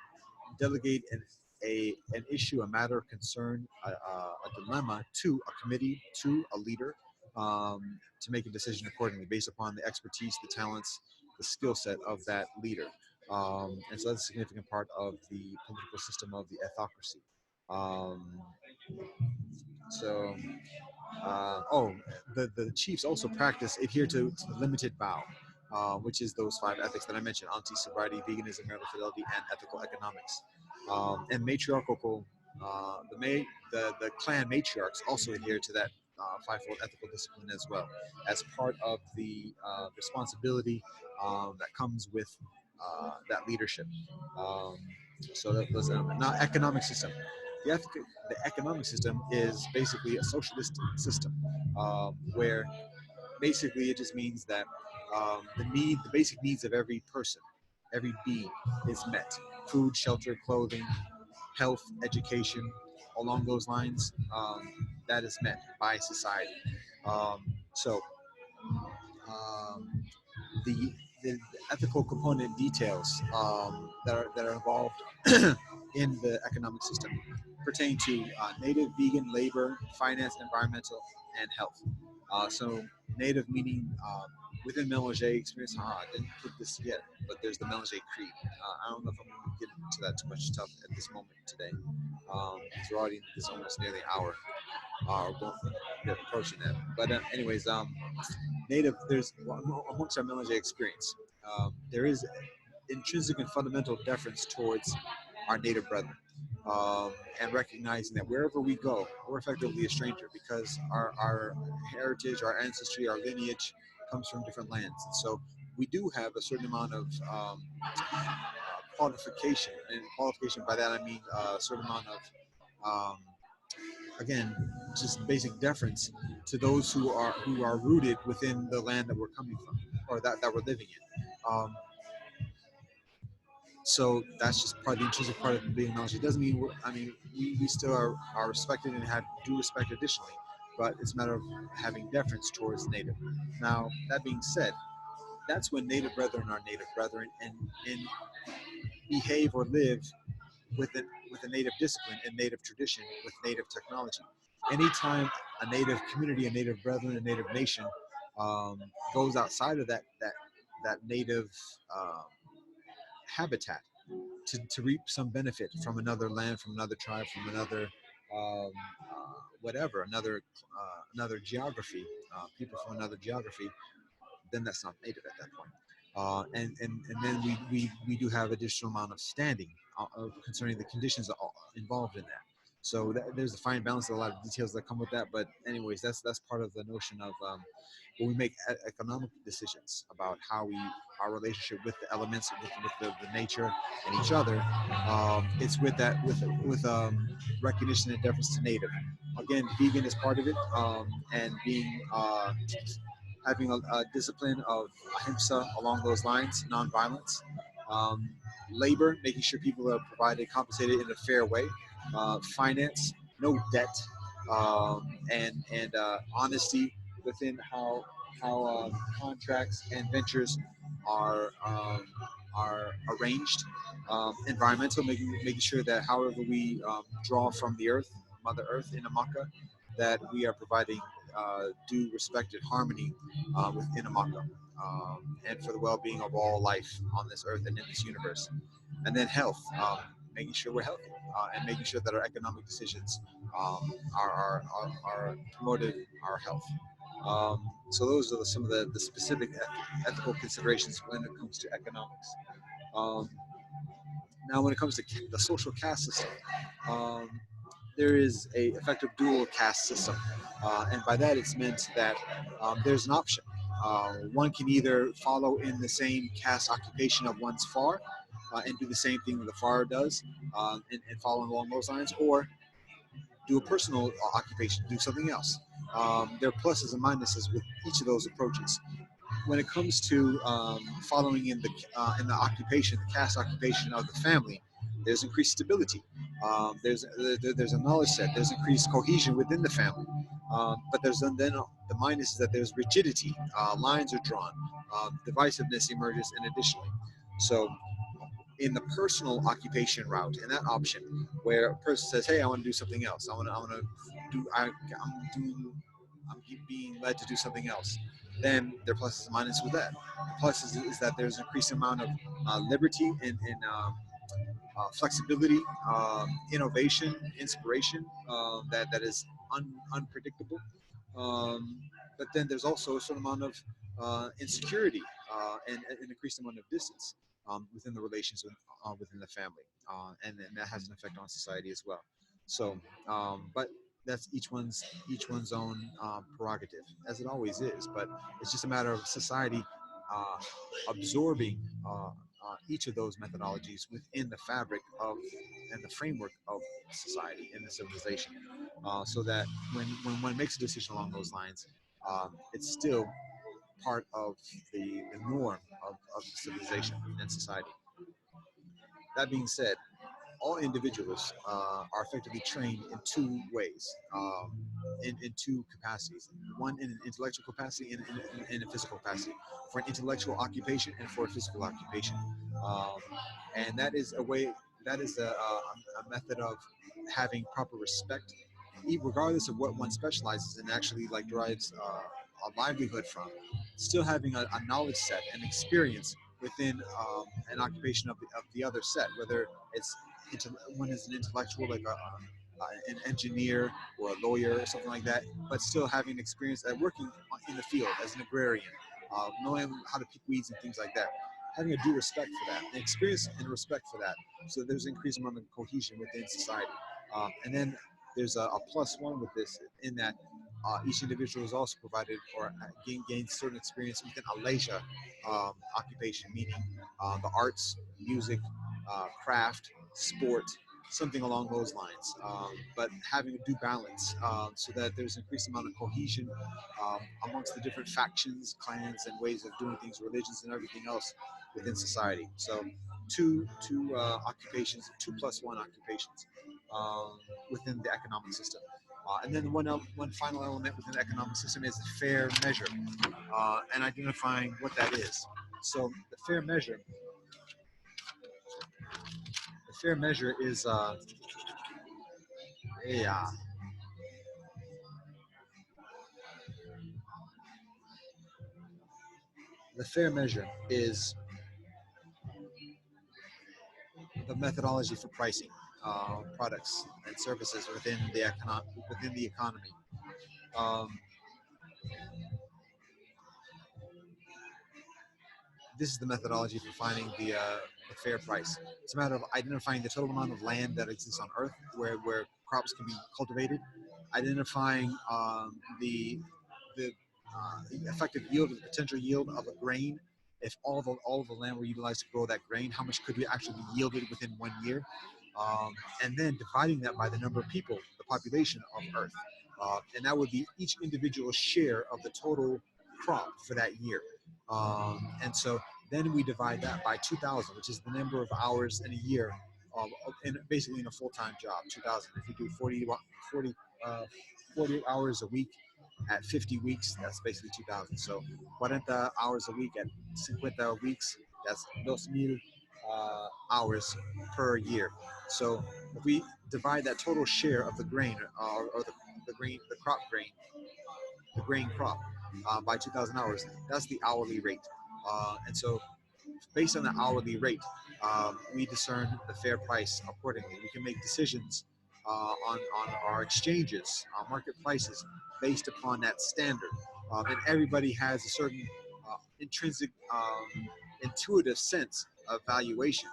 delegate an issue, a matter of concern, a dilemma to a committee, to a leader, to make a decision accordingly based upon the expertise, the talents, the skill set of that leader. And so that's a significant part of the political system of the ethocracy. Um, so Oh, the chiefs also practice adhere to the limited vow, which is those five ethics that I mentioned: honesty, sobriety, veganism, marital fidelity, and ethical economics. And matriarchal, the clan matriarchs also adhere to that fivefold ethical discipline as well, as part of the responsibility that comes with that leadership. Um, so that was not economic system. The, the economic system is basically a socialist system where basically it just means that the basic needs of every person, every being is met: food, shelter, clothing, health, education, along those lines. That is met by society. So um, the, the ethical component details that are involved in the economic system pertain to native, vegan, labor, finance, environmental, and health. So native meaning within Melange experience. I didn't put this yet, but there's the Melange Creed. I don't know if I'm going to get into that too much stuff at this moment today. Because we're already this almost nearly an hour. We're going, they're approaching that. But anyways, native, there's amongst our Melange experience, there is intrinsic and fundamental deference towards our native brethren, and recognizing that wherever we go, we're effectively a stranger because our heritage, our ancestry, our lineage comes from different lands. And so we do have a certain amount of qualification, and qualification by that I mean a certain amount of um, again, just basic deference to those who are rooted within the land that we're coming from or that we're living in. So that's just part of the intrinsic part of being knowledge. It doesn't mean we still are respected and have due respect additionally, but it's a matter of having deference towards native. Now that being said, that's when native brethren are native brethren and behave or live with a native discipline and native tradition with native technology. Anytime a native community, a native brethren, a native nation goes outside of that native um, habitat to reap some benefit from another land, from another tribe, from another whatever, another geography, people from another geography, then that's not native at that point. And then we do have additional amount of standing concerning the conditions involved in that. So there's a fine balance, a lot of details that come with that. But anyways, that's part of the notion of when we make economic decisions about how we our relationship with the elements, with the nature and each other. It's with that with recognition and deference to native. Again, vegan is part of it, and being having a discipline of ahimsa along those lines, nonviolence, um, labor, making sure people are provided, compensated in a fair way, finance, no debt, and honesty within how contracts and ventures are are arranged. Environmental, making sure that however we draw from the earth, Mother Earth in Amaka, that we are providing due respect and harmony within Amaka, and for the well-being of all life on this earth and in this universe. And then health, making sure we're healthy, and making sure that our economic decisions are promoted our health. So those are some of the specific ethical considerations when it comes to economics. Um, Now, when it comes to the social caste system, um, there is a effective dual caste system, and by that it's meant that there's an option. One can either follow in the same caste occupation of one's far and do the same thing that the far does, and follow along those lines, or do a personal occupation, do something else. There are pluses and minuses with each of those approaches. When it comes to following in the occupation, the caste occupation of the family, there's increased stability. There's a knowledge set. There's increased cohesion within the family. But there's then the minus is that there's rigidity. Lines are drawn. Divisiveness emerges, and additionally, so in the personal occupation route, in that option, where a person says, "Hey, I want to do something else. I want to do. I'm doing. I'm being led to do something else." Then there are pluses and minuses with that. The plus is that there's an increased amount of liberty and flexibility, innovation, inspiration that is unpredictable. But then there's also a certain amount of insecurity and an increased amount of distance within the relations within the family, and that has an effect on society as well. So, but that's each one's own prerogative, as it always is. But it's just a matter of society uh, absorbing each of those methodologies within the fabric of and the framework of society and the civilization, so that when one makes a decision along those lines, it's still part of the norm of civilization and society. That being said, all individuals are effectively trained in two ways, in two capacities. One in an intellectual capacity and in a physical capacity. For an intellectual occupation and for a physical occupation. Um, and that is a way, that is a method of having proper respect, regardless of what one specializes in, actually like derives a livelihood from. Still having a knowledge set and experience within an occupation of the other set, whether it's one is an intellectual, like an engineer or a lawyer or something like that, but still having experience at working in the field as an agrarian, knowing how to pick weeds and things like that. Having a due respect for that, and experience and respect for that, so there's an increased amount of cohesion within society. And then there's a plus one with this, in that each individual is also provided or gains certain experience within a leisure occupation, meaning the arts, music, craft, sport, something along those lines. But having a due balance, so that there's an increased amount of cohesion amongst the different factions, clans, and ways of doing things, religions, and everything else within society. So, two occupations, two plus one occupations um, within the economic system. And then one final element within the economic system is fair measure, and identifying what that is. So the fair measure is yeah, the fair measure is the methodology for pricing products and services within the economy. Um, this is the methodology for finding the fair price. It's a matter of identifying the total amount of land that exists on Earth where crops can be cultivated, identifying the effective yield or the potential yield of a grain. If all of the land were utilized to grow that grain, how much could we actually be yielded within 1 year? And then dividing that by the number of people, the population of Earth, and that would be each individual share of the total crop for that year. And so then we divide that by 2,000, which is the number of hours in a year, basically in a full-time job. 2,000. If you do 40, uh, 40 hours a week at 50 weeks, that's basically 2,000. So 40 hours a week at 50 weeks, that's 2,000 hours per year. So if we divide that total share of the grain, or the grain, the grain crop, by 2,000 hours, that's the hourly rate. And so based on the hourly rate, we discern the fair price accordingly. We can make decisions on our exchanges, market prices, based upon that standard. And everybody has a certain intrinsic, intuitive sense of valuation,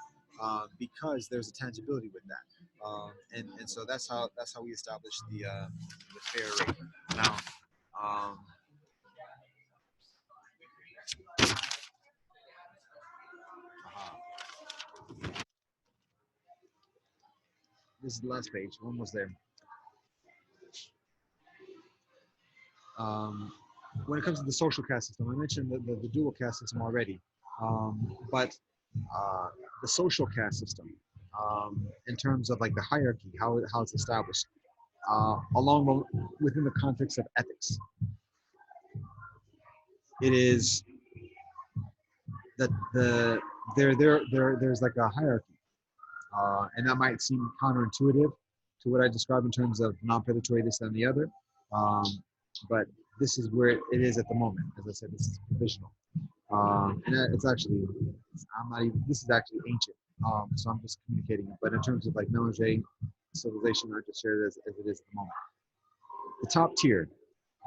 because there's a tangibility with that. And so that's how we establish the fair rate. Now, um, this is the last page, almost there. Um, when it comes to the social caste system, I mentioned the dual caste system already, but uh, the social caste system, in terms of like the hierarchy, how it's established, within the context of ethics, it is that there's like a hierarchy, and that might seem counterintuitive to what I described in terms of non-predatory, this and the other, um, but this is where it is at the moment. As I said, this is provisional. And it's actually, I'm not even, this is actually ancient. So I'm just communicating it. But in terms of like melange civilization, I just share it as it is at the moment. The top tier,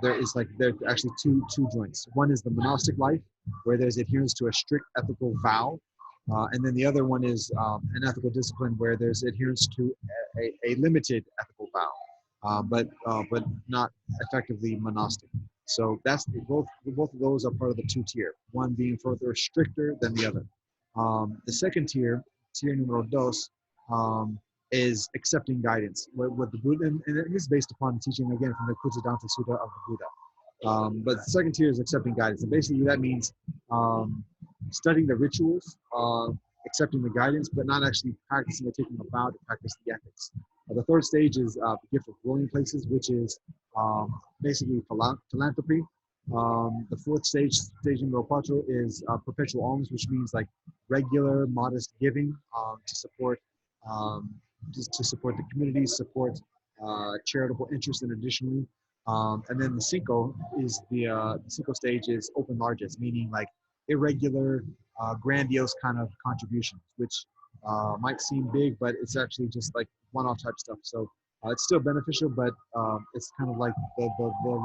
there's actually two joints. One is the monastic life, where there's adherence to a strict ethical vow, and then the other one is an ethical discipline where there's adherence to a limited ethical vow, but not effectively monastic. So that's both of those are part of the two tier. One being further stricter than the other. The second tier, tier numero dos, um, is accepting guidance. What the Buddha, and it is based upon teaching again from the Kudzidanta Sutta of the Buddha. But the second tier is accepting guidance, and basically that means um, studying the rituals, accepting the guidance, but not actually practicing or taking a vow to practice the ethics. The third stage is the gift of dwelling places, which is basically philanthropy. The fourth stage, stage number cuatro, is perpetual alms, which means like regular, modest giving um, to support the community, support charitable interests, and additionally, and then the cinco stage is open largesse, meaning like irregular, grandiose kind of contributions, which might seem big, but it's actually just like one-off type stuff. So it's still beneficial, but it's kind of like the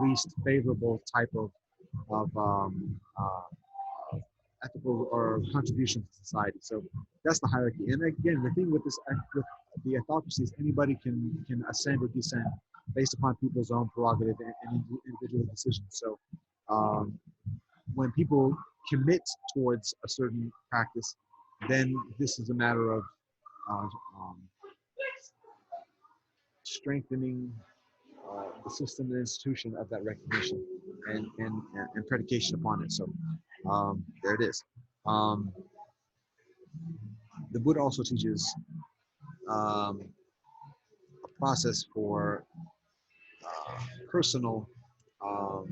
least favorable type of ethical or contribution to society. So that's the hierarchy. And again, the thing with with the autocracy is anybody can ascend or descend based upon people's own prerogative and individual decisions. So um, when people commit towards a certain practice, then this is a matter of uh, um, strengthening the system and institution of that recognition and predication upon it. So there it is. Um, the Buddha also teaches um, a process for personal um,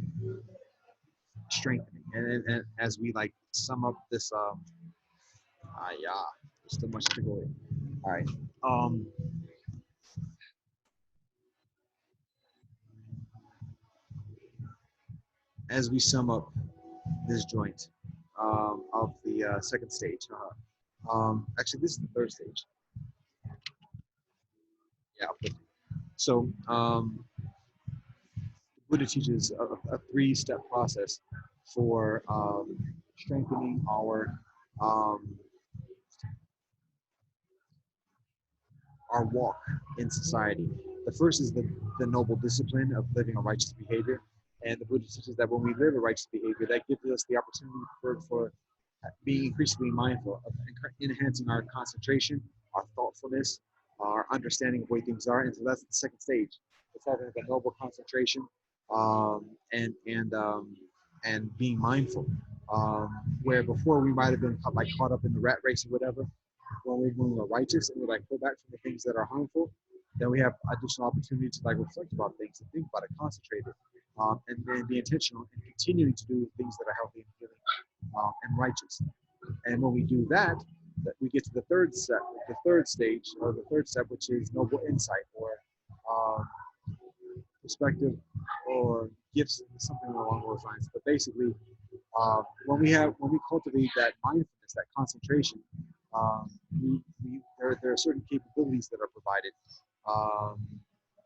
strengthening. And as we like sum up this, yeah, there's still much to go in. All right. Um, as we sum up this joint of the second stage, actually, this is the third stage. Yeah. So Buddha teaches a three-step process for strengthening um, our walk in society. The first is the noble discipline of living a righteous behavior. And the Buddha teaches that when we live a righteous behavior, that gives us the opportunity for being increasingly mindful of enhancing our concentration, our thoughtfulness, our understanding of the way things are. And so that's the second stage. It's having a noble concentration um, and and um, and being mindful. Where before we might have been caught up in the rat race or whatever, when we're righteous and we like pull back from the things that are harmful, then we have additional opportunity to like reflect about things and think about it, concentrate it, and then be intentional and continuing to do things that are healthy and healing and righteous. And when we do that, we get to the third stage, or the third step, which is noble insight or um, perspective or gifts, something along those lines. But basically, when we cultivate that mindfulness, that concentration, there are certain capabilities that are provided um,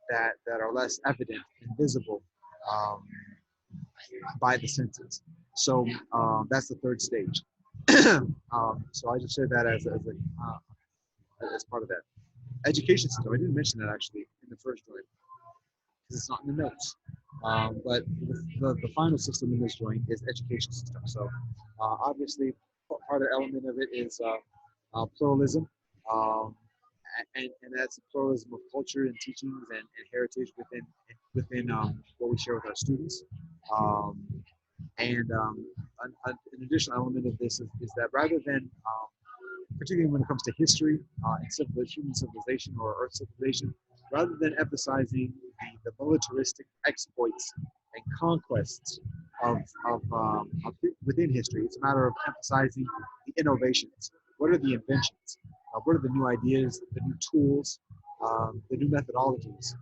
that are less evident and visible um, by the senses. So that's the third stage. So I just said that as part of that education system. I didn't mention that actually in the first joint because it's not in the notes. But the final system in this joint is education system. So obviously, part of the element of it is pluralism, um, and that's a pluralism of culture and teachings and heritage within what we share with our students. Um, and an additional element of this is that rather than particularly when it comes to history and human civilization or Earth civilization, rather than emphasizing the militaristic exploits and conquests within history. It's a matter of emphasizing the innovations. What are the inventions? What are the new ideas, the new tools, the new methodologies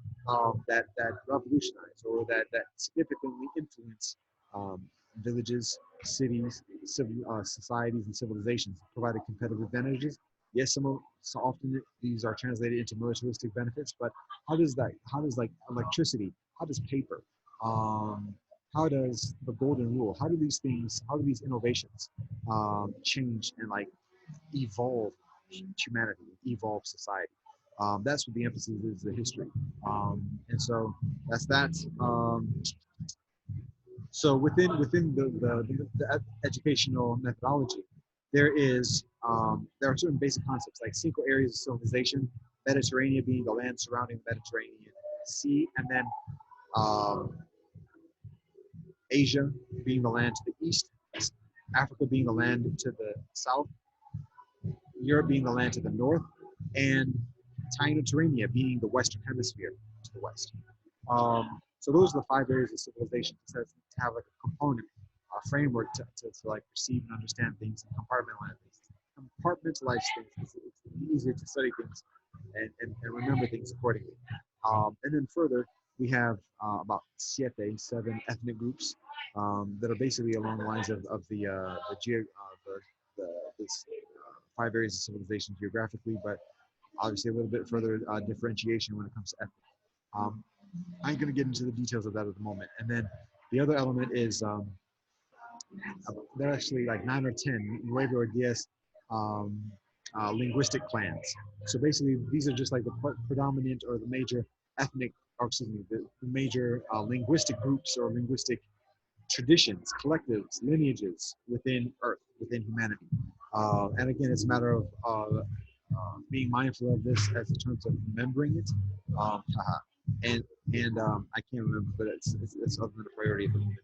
that revolutionize or that significantly influence um, villages, cities, societies, and civilizations, providing competitive advantages. Yes, so often these are translated into militaristic benefits, but how does like electricity, how does paper, how does the golden rule, how do these things, how do these innovations change and like evolve humanity, evolve society? That's what the emphasis is, the history. And so that's that. So within the educational methodology, there are certain basic concepts like cinco areas of civilization, Mediterranean being the land surrounding the Mediterranean Sea, and then um, Asia being the land to the east, Africa being the land to the south, Europe being the land to the north, and Tinoterrania being the western hemisphere to the west. So those are the 5 areas of civilization to have like a component, a framework to like perceive and understand things and compartmentalize things. Compartmentalize things. It's easier to study things and remember things accordingly. And then further, we have about 7 ethnic groups that are basically along the lines of this 5 areas of civilization geographically, but obviously a little bit further differentiation when it comes to ethnic. Um, I ain't going to get into the details of that at the moment. And then the other element is there are actually like 9 or 10 nueve or diez um, linguistic clans. So basically, these are just like the predominant or the major ethnic, or excuse me, the major linguistic groups or linguistic traditions, collectives, lineages within Earth, within humanity. And again, it's a matter of being mindful of this as in terms of remembering it. And I can't remember, but it's other than a priority at the moment.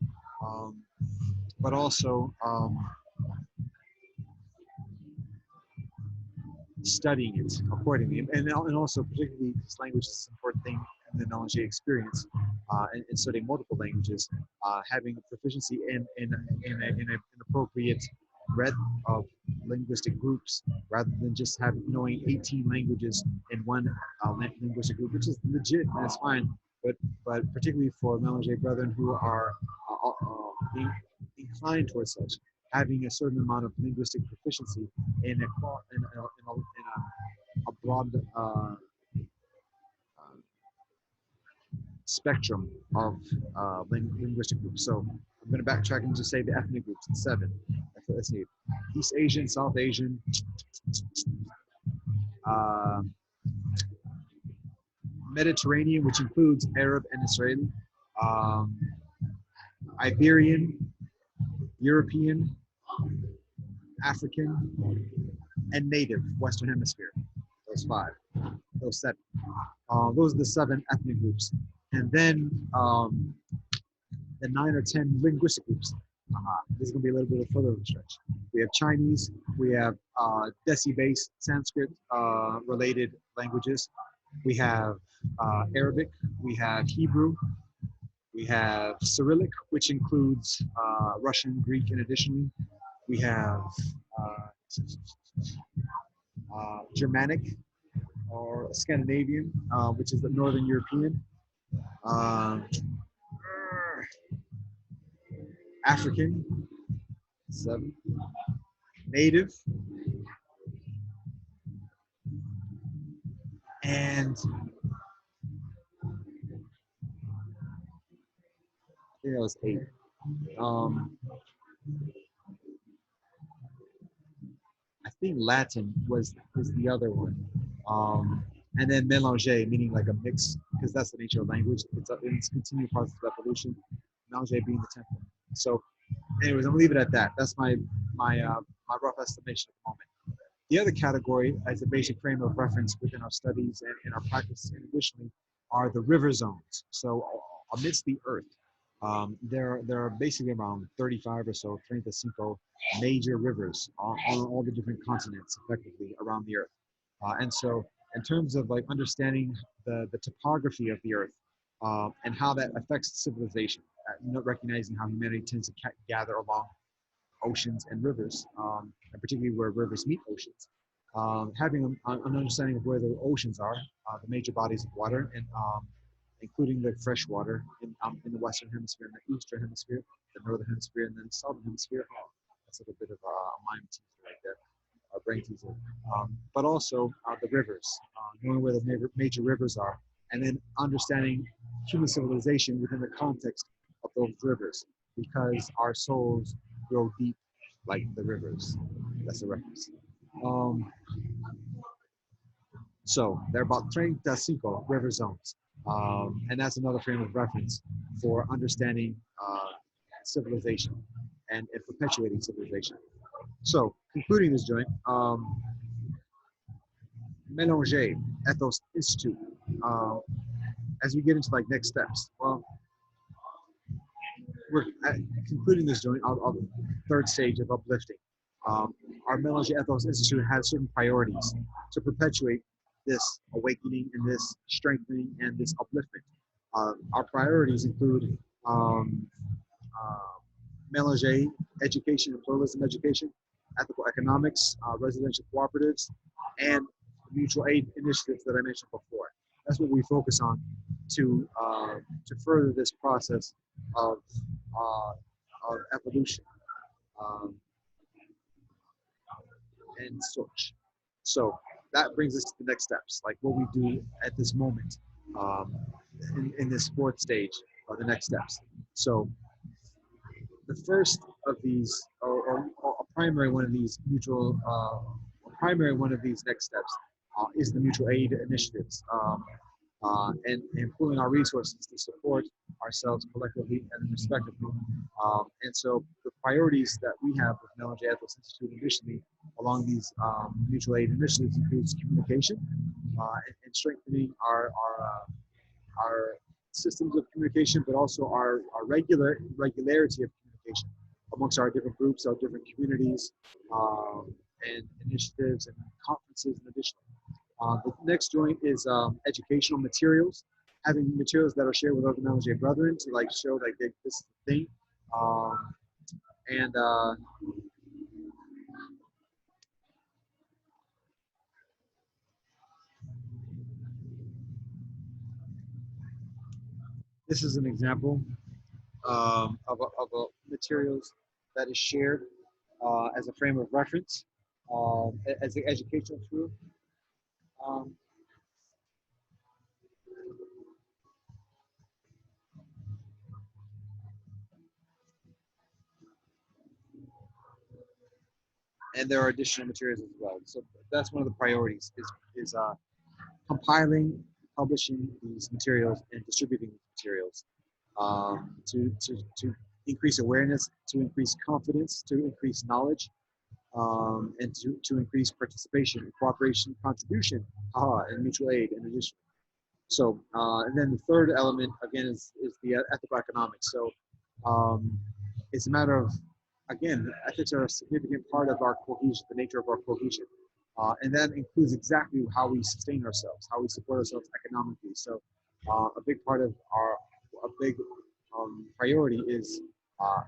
Um, but also studying it accordingly, and also particularly this language is an important thing in the knowledge experience, and studying multiple languages, having proficiency in an appropriate breadth of linguistic groups rather than just knowing 18 languages in one linguistic group, which is legit and that's fine. But particularly for Melange brethren who are inclined towards such, having a certain amount of linguistic proficiency in a broad spectrum of linguistic groups. So I'm going to backtrack and just say the ethnic groups. It's 7. Let's see: East Asian, South Asian, uh, Mediterranean, which includes Arab and Israeli, um, Iberian, European, African, and Native Western Hemisphere. Those 5, those 7. Those are the 7 ethnic groups, and then the 9 or 10 linguistic groups. This is going to be a little bit further of a stretch. We have Chinese, we have Desi-based Sanskrit related languages, we have Arabic, we have Hebrew, we have Cyrillic, which includes Russian, Greek, and additionally, we have Germanic or Scandinavian, which is the Northern European, African, 7, Native, and I think that was 8. I think Latin was the other one. And then mélanger, meaning like a mix, because that's the nature of language. It's continued process of evolution. Mélanger being the 10th one. So, anyways, I'm gonna leave it at that. That's my rough estimation at the moment. The other category, as a basic frame of reference within our studies and in our practice, and additionally, are the river zones. So, amidst the Earth, there are basically around 35 or so, 35 major rivers on all the different continents, effectively around the Earth. And so, in terms of like understanding the topography of the Earth and how that affects civilization, recognizing how humanity tends to gather along oceans and rivers, and particularly where rivers meet oceans. Having an understanding of where the oceans are, the major bodies of water, and including the fresh water in the Western Hemisphere and the Eastern Hemisphere, the Northern Hemisphere, and then the Southern Hemisphere. That's a little bit of a mind teaser right there, a brain teaser. But also the rivers, knowing where the major rivers are, and then understanding human civilization within the context of those rivers because our souls grow deep like the rivers. That's a reference. Um, so there are about 35 river zones. And that's another frame of reference for understanding civilization and perpetuating civilization. So concluding this joint, Mélanger Ethos Institute. Uh, as we get into like next steps, well, we're concluding this joint of third stage of uplifting. Our Mélanger Ethos Institute has certain priorities to perpetuate this awakening and this strengthening and this upliftment. Our priorities include Mélanger education and pluralism education, ethical economics, residential cooperatives, and mutual aid initiatives that I mentioned before. That's what we focus on to further this process of uh, of evolution um, and such. So that brings us to the next steps, like what we do at this moment um, in this fourth stage of the next steps. So the first of these, or a primary one of these a primary one of these next steps is the mutual aid initiatives and pooling our resources to support ourselves collectively and respectively. And so the priorities that we have with Melanie Ethos Institute additionally along these mutual aid initiatives includes communication and strengthening our systems of communication, but also our regularity of communication amongst our different groups, our different communities, and initiatives and conferences in addition. The next joint is educational materials, having materials that are shared with other Melanie brethren to like show like this is the thing. Um, and this is an example of a materials that is shared as a frame of reference, as an educational tool. Um, and there are additional materials as well. So that's one of the priorities is compiling, publishing these materials, and distributing these materials to increase awareness, to increase confidence, to increase knowledge, and to increase participation, cooperation, contribution, and mutual aid in addition. So, and then the third element again is the ethical economics. So, um, it's a matter of again, ethics are a significant part of our cohesion, the nature of our cohesion, and that includes exactly how we sustain ourselves, how we support ourselves economically. So, a big part of a big priority is uh,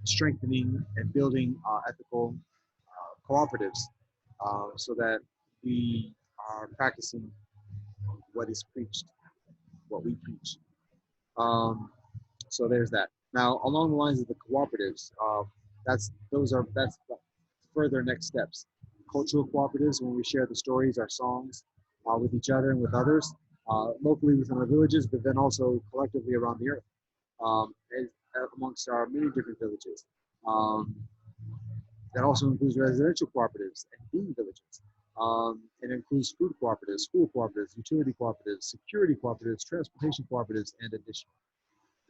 strengthening and building ethical cooperatives, so that we are practicing what is preached, what we preach. Um, so there's that. Now, along the lines of the cooperatives, that's the further next steps. Cultural cooperatives, when we share the stories, our songs, with each other and with others, locally within our villages, but then also collectively around the earth, and, amongst our many different villages. Um, that also includes residential cooperatives and being villages. It includes food cooperatives, school cooperatives, utility cooperatives, security cooperatives, transportation cooperatives, and additional.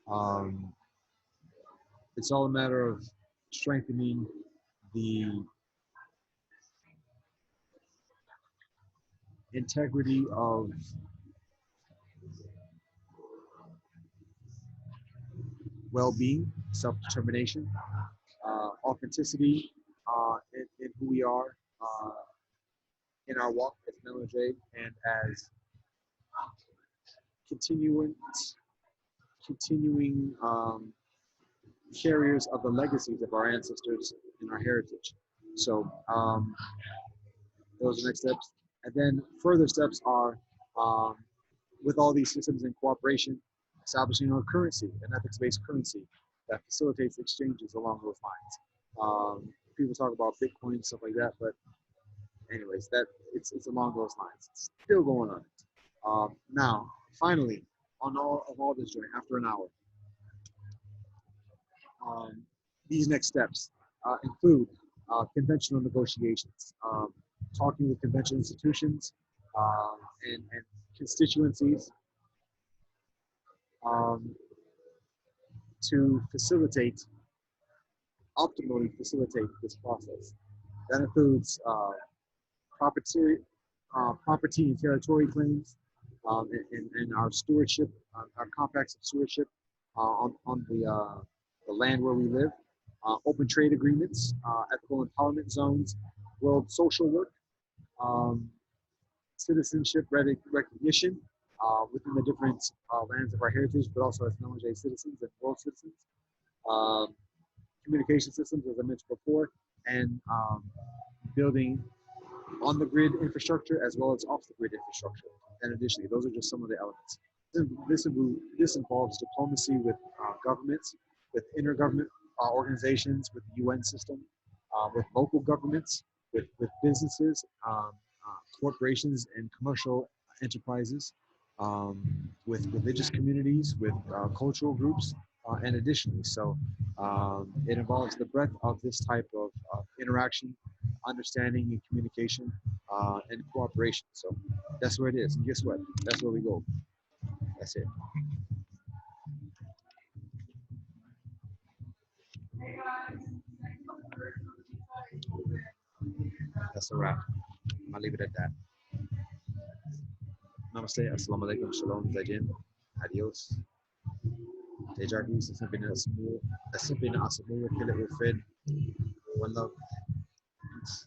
Um, it's all a matter of strengthening the integrity of well-being, self-determination, authenticity in who we are in our walk as Melanie and as continuing continuing carriers of the legacies of our ancestors and our heritage. So those are the next steps. And then further steps are um, with all these systems in cooperation, establishing a currency, an ethics-based currency that facilitates exchanges along those lines. People talk about Bitcoin and stuff like that, but anyways, that it's along those lines. It's still going on. Now, finally, on all of all this journey, after an hour, Um, these next steps include conventional negotiations, talking with conventional institutions and constituencies um, to optimally facilitate this process. That includes property, property and territory claims, and our stewardship, our compacts of stewardship on the land where we live, open trade agreements, ethical empowerment zones, world social work, um, citizenship recognition within the different lands of our heritage, but also as Melange citizens and world citizens. Um, Communication systems, as I mentioned before, and building on the grid infrastructure as well as off the grid infrastructure. And additionally, those are just some of the elements. This involves diplomacy with governments, with intergovernment organizations, with the UN system, with local governments, with businesses, corporations, and commercial enterprises, with religious communities, with cultural groups, and additionally. So it involves the breadth of this type of interaction, understanding, and communication, and cooperation. So that's where it is. And guess what? That's where we go. That's it. That's a wrap. I'll leave it at that. Namaste. Assalamu alaikum. Shalom. Zajin. Adios. Tejargis. Asipin Asamu. Kill it with Fred. One love. Peace.